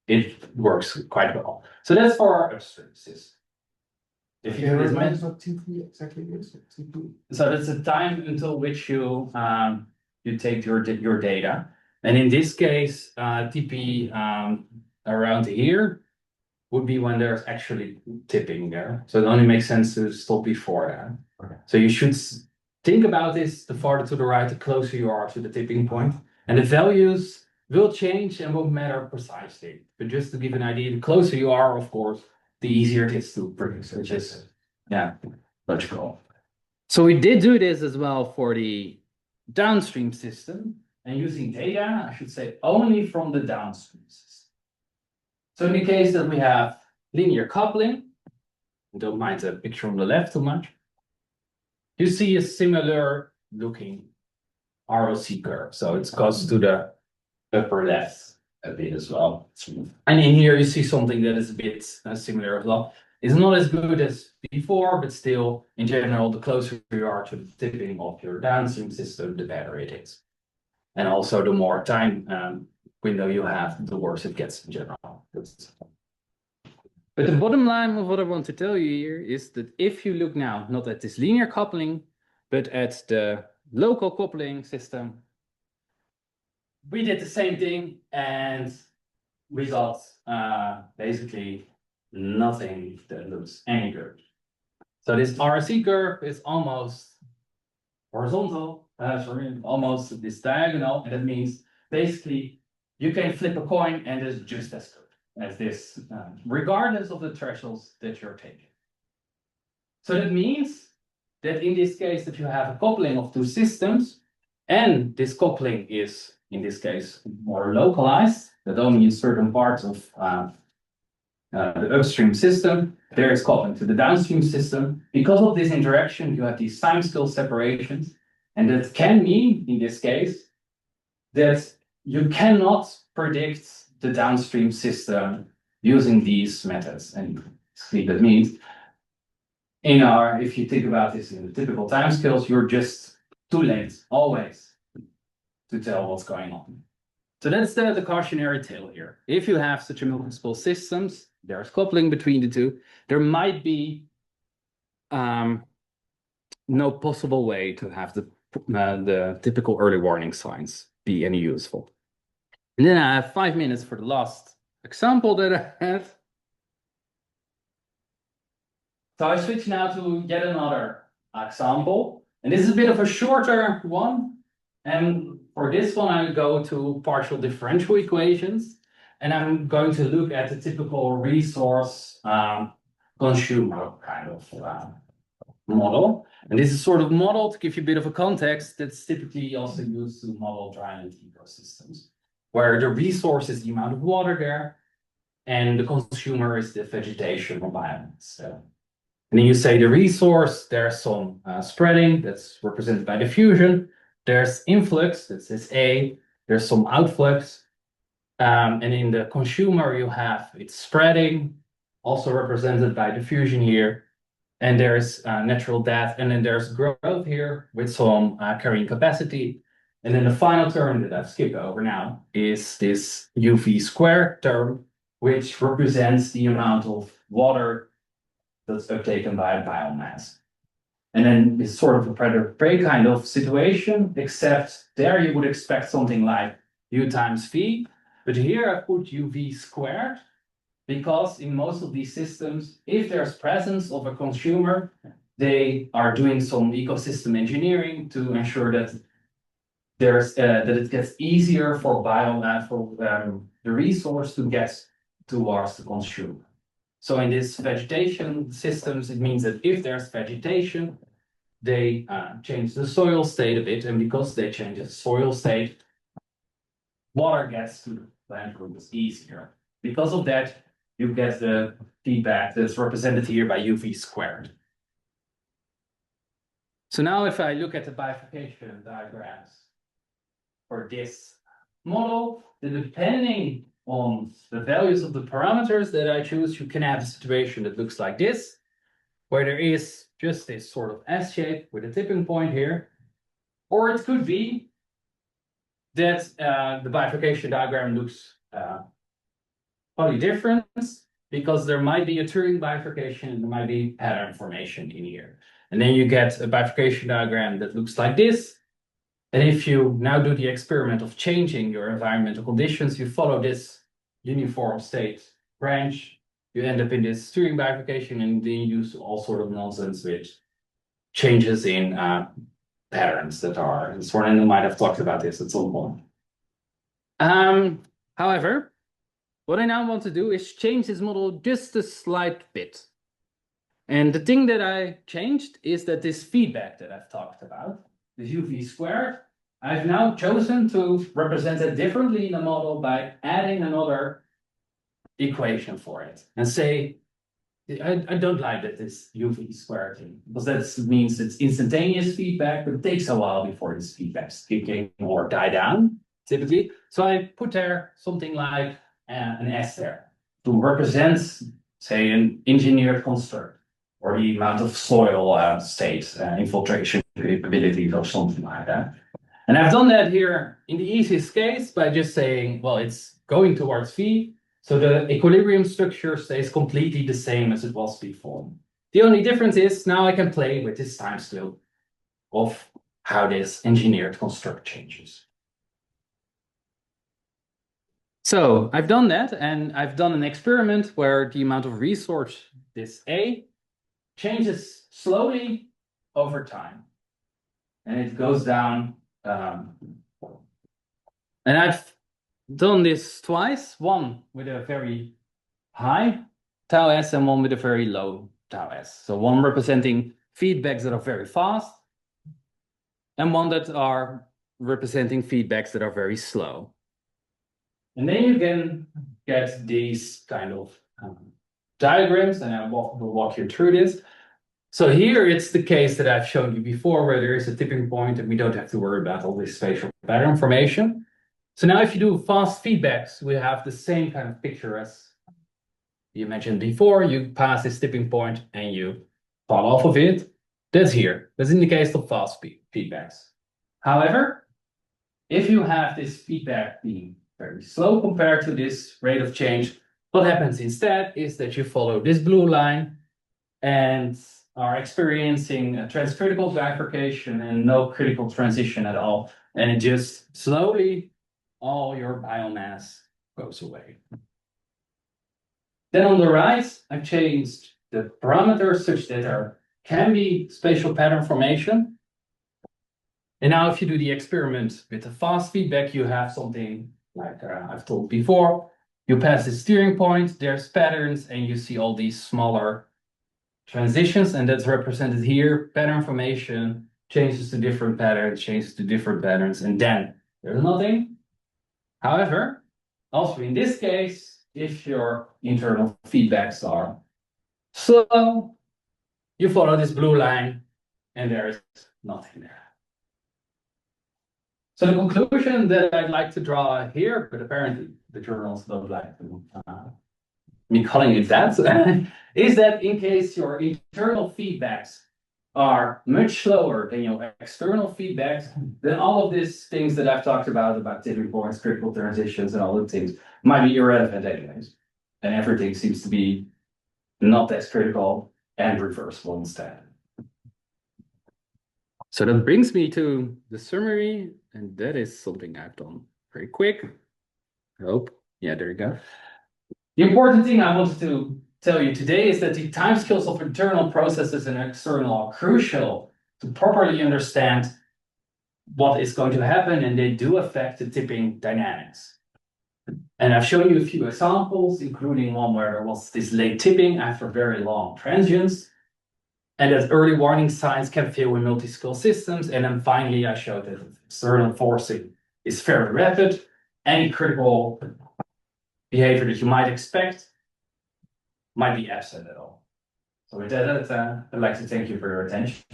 It works quite well. So that's for our upstream system. If you remind us what TP exactly is? TP? So that's the time until which you take your data. And in this case, TP around here would be when there's actually tipping there. So it only makes sense to stop before that. Okay. So you should think about this, the farther to the right, the closer you are to the tipping point. And the values will change and won't matter precisely. But just to give an idea, the closer you are, of course, the easier it is to predict, which is, logical. So we did do this as well for the downstream system, and using data, I should say, only from the downstream system. So in the case that we have linear coupling, don't mind the picture on the left too much, you see a similar looking ROC curve. So it goes to the upper left a bit as well. And in here you see something that is a bit similar as well. It's not as good as before, but still, in general, the closer you are to the tipping of your downstream system, the better it is. And also, the more time window you have, the worse it gets in general. But the bottom line of what I want to tell you here is that if you look now, not at this linear coupling, but at the local coupling system, we did the same thing and we got basically nothing that looks any good. So this RC curve is almost horizontal, almost this diagonal, and that means basically you can flip a coin and it's just as good as this, regardless of the thresholds that you're taking. So that means that in this case that you have a coupling of 2 systems, and this coupling is, in this case, more localized, that only in certain parts of the upstream system, there is coupling to the downstream system. Because of this interaction, you have these time-scale separations, and that can mean, in this case, that you cannot predict the downstream system using these methods. And that means, if you think about this in the typical timescales, you're just too late, always, to tell what's going on. So that's the cautionary tale here. If you have such a multiple systems, there's coupling between the two, there might be no possible way to have the typical early warning signs be any useful. And then I have 5 minutes for the last example that I have. So I switch now to yet another example. And this is a bit of a shorter one. And for this one, I go to partial differential equations. And I'm going to look at the typical resource consumer kind of model. And this is sort of model, to give you a bit of a context, that's typically also used to model dryland ecosystems, where the resource is the amount of water there, and the consumer is the vegetation or biomass. So, and then you say the resource, there's some spreading that's represented by diffusion. There's influx, that's this A. There's some outflux. And in the consumer, you have its spreading, also represented by diffusion here. And there's natural death. And then there's growth here with some carrying capacity. And then the final term that I've skipped over now is this UV squared term, which represents the amount of water that's uptaken by a biomass. And then it's sort of a predator-prey kind of situation, except there you would expect something like U times V. But here I put UV squared because in most of these systems, if there's presence of a consumer, they are doing some ecosystem engineering to ensure that that it gets easier for the resource to get towards the consumer. So in this vegetation systems, it means that if there's vegetation, they change the soil state a bit, and because they change the soil state, water gets to the plant roots easier. Because of that, you get the feedback that's represented here by UV squared. So now if I look at the bifurcation diagrams for this model, then depending on the values of the parameters that I choose, you can have a situation that looks like this, where there is just this sort of S shape with a tipping point here. Or it could be that the bifurcation diagram looks probably different because there might be a Turing bifurcation and there might be pattern formation in here. And then you get a bifurcation diagram that looks like this. And if you now do the experiment of changing your environmental conditions, you follow this uniform state branch, you end up in this Turing bifurcation, and then you use all sort of nonsense with changes in patterns that are, and Soren might have talked about this at some point. However, what I now want to do is change this model just a slight bit. And the thing that I changed is that this feedback that I've talked about, the UV squared, I've now chosen to represent it differently in the model by adding another equation for it and say, I don't like that this UV squared thing, because that means it's instantaneous feedback, but it takes a while before this feedback's kicking or die down, typically. So I put there something like an S there to represent, say, an engineered construct or the amount of soil state, infiltration capabilities or something like that. And I've done that here in the easiest case by just saying, well, it's going towards V, so the equilibrium structure stays completely the same as it was before. The only difference is now I can play with this time scale of how this engineered construct changes. So I've done that, and I've done an experiment where the amount of resource, this A, changes slowly over time. And it goes down. And I've done this twice, one with a very high tau S and one with a very low tau S. So one representing feedbacks that are very fast and one that are representing feedbacks that are very slow. And then you can get these kind of diagrams, and I will walk you through this. So here it's the case that I've shown you before, where there is a tipping point and we don't have to worry about all this spatial pattern formation. So now if you do fast feedbacks, we have the same kind of picture as you mentioned before. You pass this tipping point and you fall off of it. That's here. That's in the case of fast feedbacks. However, if you have this feedback being very slow compared to this rate of change, what happens instead is that you follow this blue line and are experiencing a transcritical bifurcation and no critical transition at all. And it just slowly, all your biomass goes away. Then on the right, I've changed the parameters such that there can be spatial pattern formation. And now if you do the experiment with the fast feedback, you have something like I've told before. You pass the steering point, there's patterns, and you see all these smaller transitions, and that's represented here. Pattern formation changes to different patterns, changes to different patterns, and then there's nothing. However, also in this case, if your internal feedbacks are slow, you follow this blue line, and there is nothing there. So the conclusion that I'd like to draw here, but apparently the journals don't like to me calling it that, is that in case your internal feedbacks are much slower than your external feedbacks, then all of these things that I've talked about tipping points, critical transitions, and all the things might be irrelevant anyways. And everything seems to be not as critical and reversible instead. So that brings me to the summary, and that is something I've done very quick. Oh, yeah, there you go. The important thing I wanted to tell you today is that the timescales of internal processes and external are crucial to properly understand what is going to happen, and they do affect the tipping dynamics. And I've shown you a few examples, including one where there was this late tipping after very long transients, and that early warning signs can fail in multi-scale systems. And then finally, I showed that external forcing is very rapid. Any critical behavior that you might expect might be absent at all. So with that, I'd like to thank you for your attention.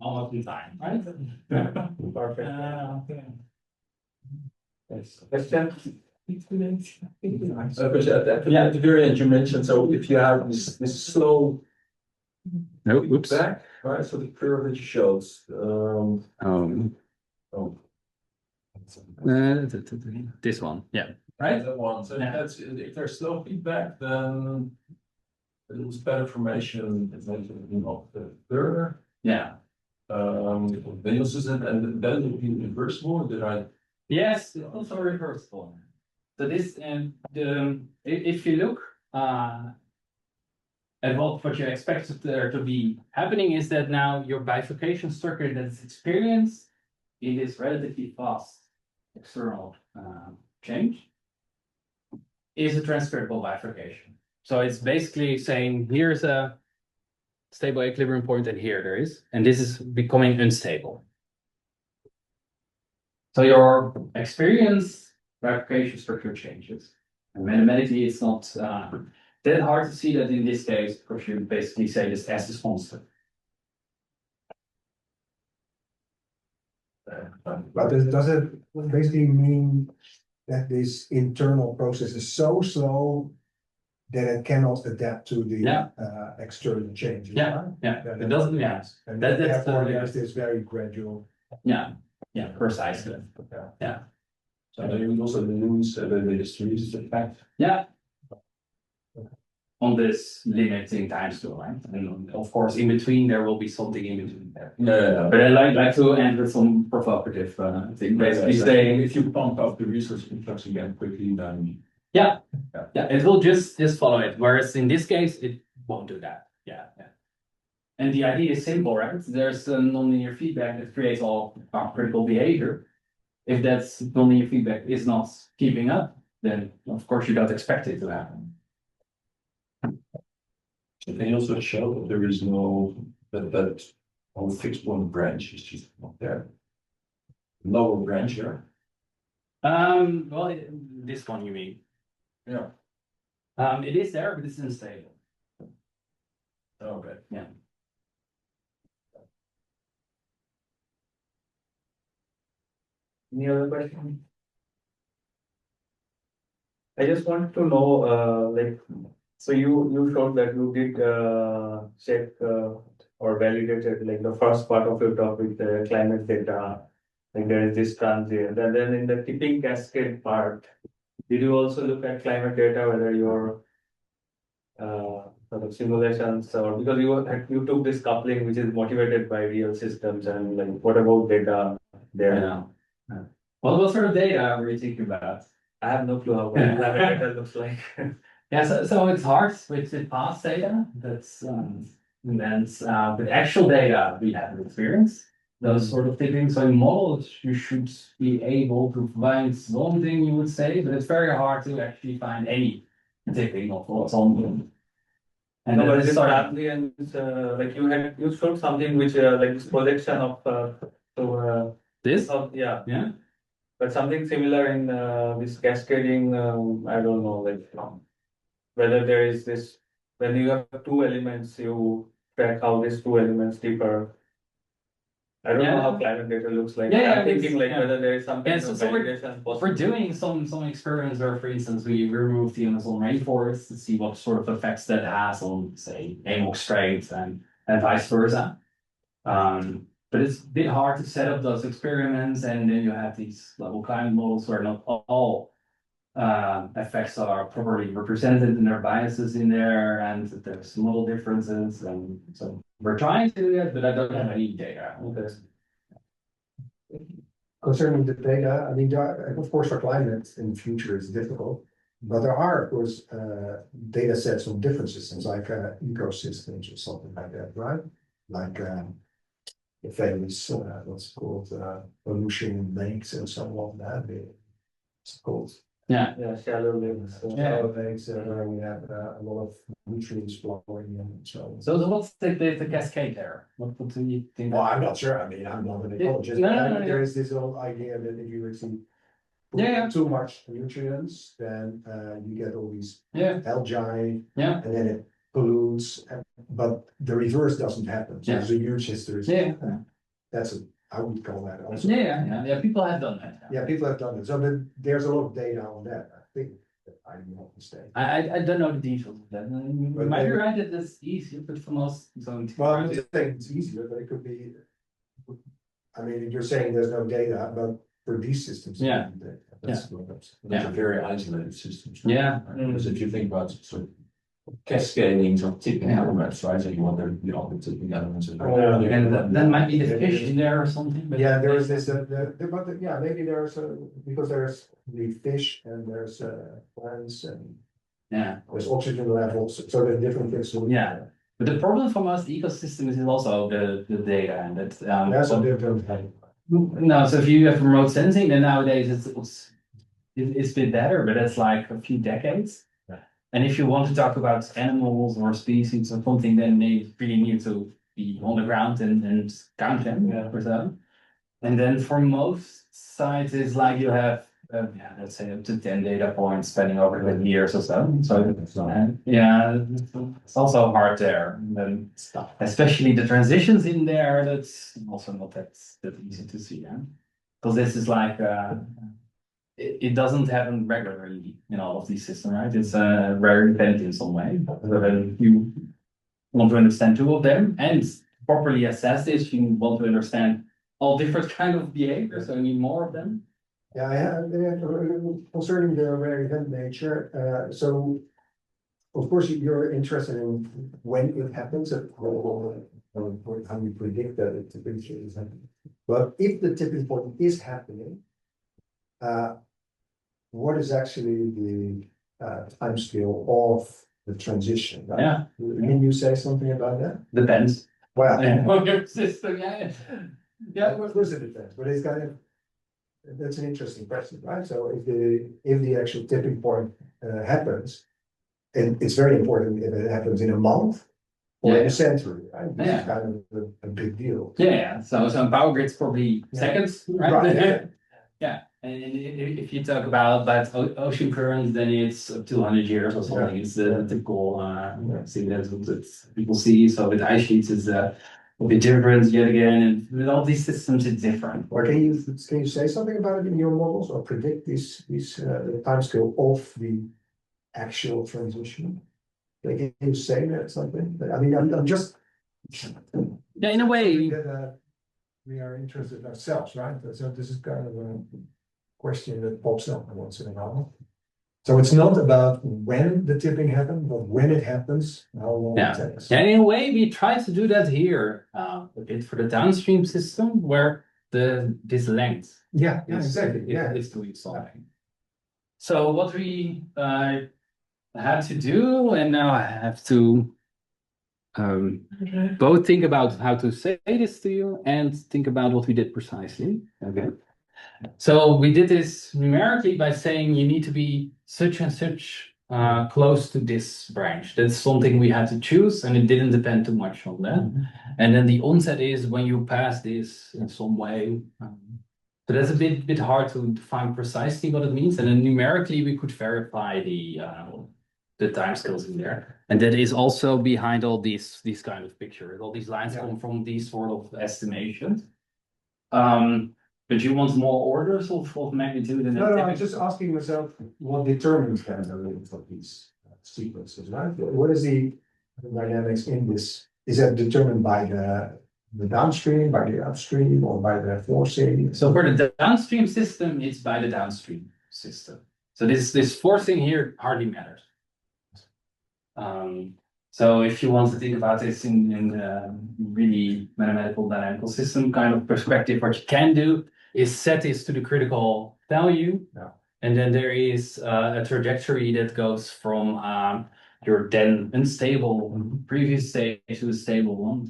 Almost in time, right? Perfect. Yes. Question? Because at the very end, you mentioned, so if you have this slow No, oops. back, right, so the curve that you showed, This one, yeah. right, that one, so that's, if there's slow feedback, then it was better formation, it's like, the further. Yeah. Then you also said, and then it would be reversible, did I? Yes, it's also reversible. So this and if you look at what you expect there to be happening is that now your bifurcation circuit that is experienced in this relatively fast external change is a transferable bifurcation. So it's basically saying here's a stable equilibrium point and here there is, and this is becoming unstable. So your experience bifurcation structure changes. And mathematically, it's not that hard to see that in this case, because you basically say this S is constant. But does it basically mean that this internal process is so slow that it cannot adapt to the external changes? Yeah, right? yeah. That- It doesn't, yeah. And That's therefore, there's this very gradual. Yeah, yeah, precisely. Yeah. So then you would also lose the distributed effect. Yeah. On this limiting time scale, right? And of course, in between, there will be something in between there. Yeah. But I like to end with some provocative thing, basically saying, If you pump up the resource influx again quickly, then. yeah, it will just follow it. Whereas in this case, it won't do that. Yeah. And the idea is simple, right? There's a nonlinear feedback that creates all our critical behavior. If that nonlinear feedback is not keeping up, then of course you don't expect it to happen. Can you also show that there is no, that on fixed point branch is just not there? Lower branch here? Well, this one you mean? Yeah. It is there, but it's unstable. Okay. Yeah. Any other question? I just want to know, like, so you showed that you did check or validated like the first part of your talk with the climate data, like there is this transient, and then in the tipping cascade part, did you also look at climate data, whether your sort of simulations, or because you took this coupling which is motivated by real systems, and like what about data there? Yeah. What sort of data were you thinking about? I have no clue how climate data looks like. Yeah, so it's hard with the past data. That's immense. With actual data, we have experience those sort of things. So in models, you should be able to find something, you would say, but it's very hard to actually find any tipping of what's on them. And No, then but this this sort of transient, like you showed something which like this projection of this, yeah, yeah. but something similar in this cascading. I don't know, like whether there is this when you have two elements, you track how these two elements differ. I don't know how climate data looks like. Yeah, I'm thinking like whether there is some kind so of we're validation possible. We're doing some experiments where, for instance, we remove the Amazon rainforest to see what sort of effects that has on, say, AMOC strains and vice versa. But it's a bit hard to set up those experiments, and then you have these level climate models where not all effects are properly represented and there are biases in there, and there's model differences, and so we're trying to do that, but I don't have any data. Okay. Concerning the data, I mean, of course, for climate in the future is difficult, but there are, of course, data sets of different systems, like ecosystems or something like that, right? Like the famous, what's it called, pollution in lakes and so on, that it's called. Yeah. Yeah, shallow lakes, Yeah. where we have a lot of nutrients flowing in and so on. So what's the cascade there? What do you think? Well, I'm not sure, I mean, I'm not an ecologist, No, but no, no, there is this whole idea that if you actually put Yeah. too much nutrients, then you get all these Yeah, algae, yeah, and then it pollutes, but the reverse doesn't happen, so Yeah. there's a huge history. yeah, That's I would call that also. yeah. People have done that. Yeah, people have done it, so there's a lot of data on that, I think, if I'm not mistaken. I don't know the details of that. You But might be maybe- right that it's easier, but for most zone. Well, I'm not saying it's easier, but it could be. I mean, you're saying there's no data, but for these systems. Yeah. That's what I'm saying. Those are very isolated systems. Yeah. Because if you think about sort of cascading or tipping elements, right? So you want the other tipping elements. And that might be the fish in there or something. But Yeah, there is this, yeah, maybe there's, because there's the fish and there's, plants and Yeah, there's oxygen levels, so there's different things. to look Yeah. at. but the problem for most ecosystems is also the data and that. That's a different thing. No, so if you have remote sensing, then nowadays it's a bit better, but it's like a few decades. Yeah. And if you want to talk about animals or species or something, then they really need to be on the ground and count them or so. And then for most sites, it's like you have, let's say up to 10 data points spanning over the years or so. So it's also hard there. And then especially the transitions in there, that's also not that easy to see. Because this is like, it doesn't happen regularly in all of these systems, right? It's a rare event in some way. So then you want to understand two of them and properly assess this, you want to understand all different kind of behavior, so you need more of them. Yeah, I have, concerning the rare event nature, so. Of course, you're interested in when it happens, or how you predict that it typically is happening. But if the tipping point is happening, what is actually the time scale of the transition? Right? Yeah. Can you say something about that? Depends. Well, On your system, yeah. of course it depends, but it's kind of, that's an interesting question, right? So if the actual tipping point happens, and it's very important if it happens in a month or in Yeah. a century, right? This Yeah. is kind of a big deal. Yeah, so in power grids probably Yeah. seconds, right? Right, yeah. Yeah, and if you talk about ocean currents, then it's up to 100 years or something. It's the typical thing that people see. So with ice sheets, it's a bit different yet again. And with all these systems, it's different. Or can you say something about it in your models or predict this time scale of the actual transition? Like, can you say that something? I mean, I'm just. Yeah, in a way. That, we are interested ourselves, right? So this is kind of a question that pops up once in a while. So it's not about when the tipping happens, but when it happens, how long it takes. And in a way, we try to do that here a bit for the downstream system where this length Yeah, exactly. is doing something. So what we had to do, and now I have to both think about how to say this to you and think about what we did precisely. Okay. So we did this numerically by saying you need to be such and such close to this branch. That's something we had to choose, and it didn't depend too much on that. And then the onset is when you pass this in some way. So that's a bit hard to define precisely what it means. And then numerically we could verify the timescales in there. And that is also behind all these kind of pictures. All these lines come from these sort of estimations. But you want more orders of magnitude? And No, I'm just asking myself what determines kind of the length of these sequences, right? What is the dynamics in this? Is that determined by the downstream, by the upstream, or by the forcing? So for the downstream system, it's by the downstream system. So this forcing here hardly matters. So if you want to think about this in really mathematical dynamical system kind of perspective, what you can do is set this to the critical value. Yeah. And then there is a trajectory that goes from your then unstable previous state to a stable one,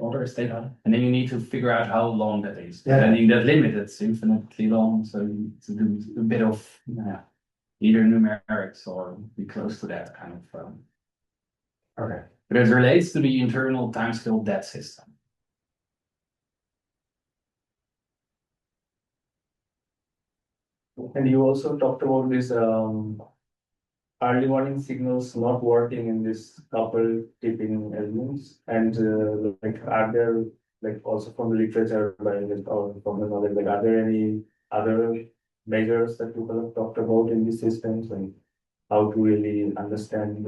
other state. And then you need to figure out how long that is. Yeah. And in that limit, it's infinitely long. So you need to do a bit of either numerics or be close to that kind of. Okay. But it relates to the internal timescale debt system. And you also talked about this early warning signals not working in this couple tipping elements, and like are there like also from the literature by like, or from the knowledge, like are there any other measures that people have talked about in these systems and how to really understand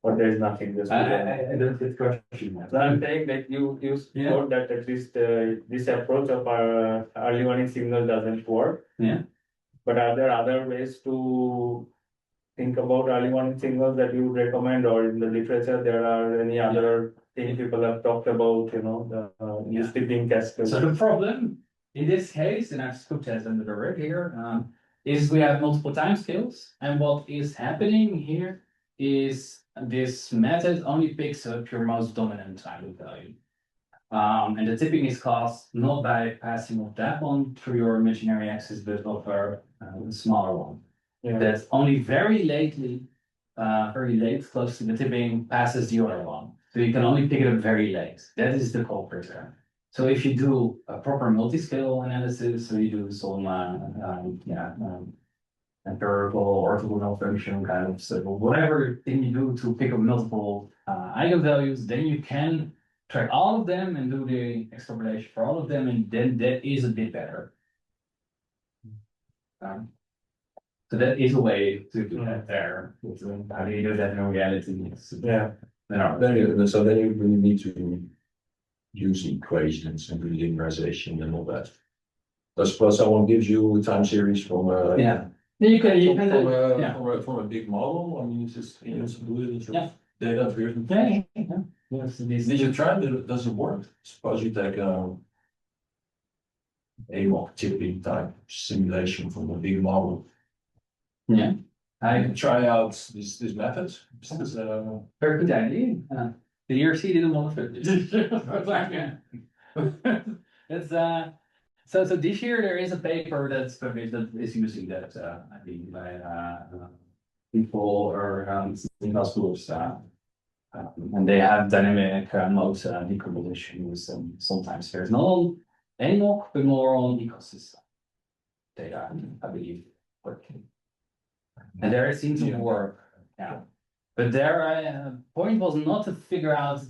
or there is nothing just I don't get question. so I'm saying that you Yeah. thought that at least this approach of our early warning signal doesn't work. Yeah. But are there other ways to think about early warning signals that you would recommend, or in the literature there are any other things people have talked about, you know, the steeping cascade? So the problem in this case, and I've put that under the red here, is we have multiple timescales, and what is happening here is this method only picks up your most dominant time value. And the tipping is caused not by passing of that one through your imaginary axis, but of a smaller one. Yeah. That only very lately, very late, close to the tipping, passes the other one. So you can only pick it up very late. That is the culprit there. So if you do a proper multiscale analysis, so you do some empirical orthogonal function kind of stuff, whatever thing you do to pick up multiple eigenvalues, then you can track all of them and do the extrapolation for all of them, and then that is a bit better. So that is a way to do that there. How do you do that in reality? Yeah. Then you really need to use equations and do linearization and all that. Plus someone gives you a time series from Then you can from a big model. I mean, it's just do it. Yeah. Data driven. Yes, Did you try it? Does it work? Suppose you take a mock tipping type simulation from a big model. Yeah. I can try out this method. Very good idea. The ERC didn't want to fit It's so this year there is a paper that's published that is using that I think by people or in hospitals and they have dynamic mode decomposition with sometimes there's not on animal but more on ecosystem data I believe working. And there it seems to work. Yeah. But their point was not to figure out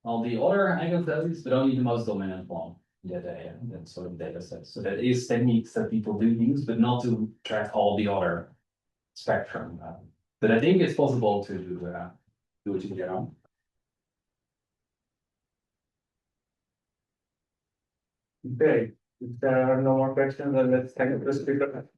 all the other eigenvalues, but only the most dominant one. That sort of data set. So that is techniques that people do use, but not to track all the other spectrum. But I think it's possible to do it in general. Okay. If there are no more questions, then let's thank the speaker.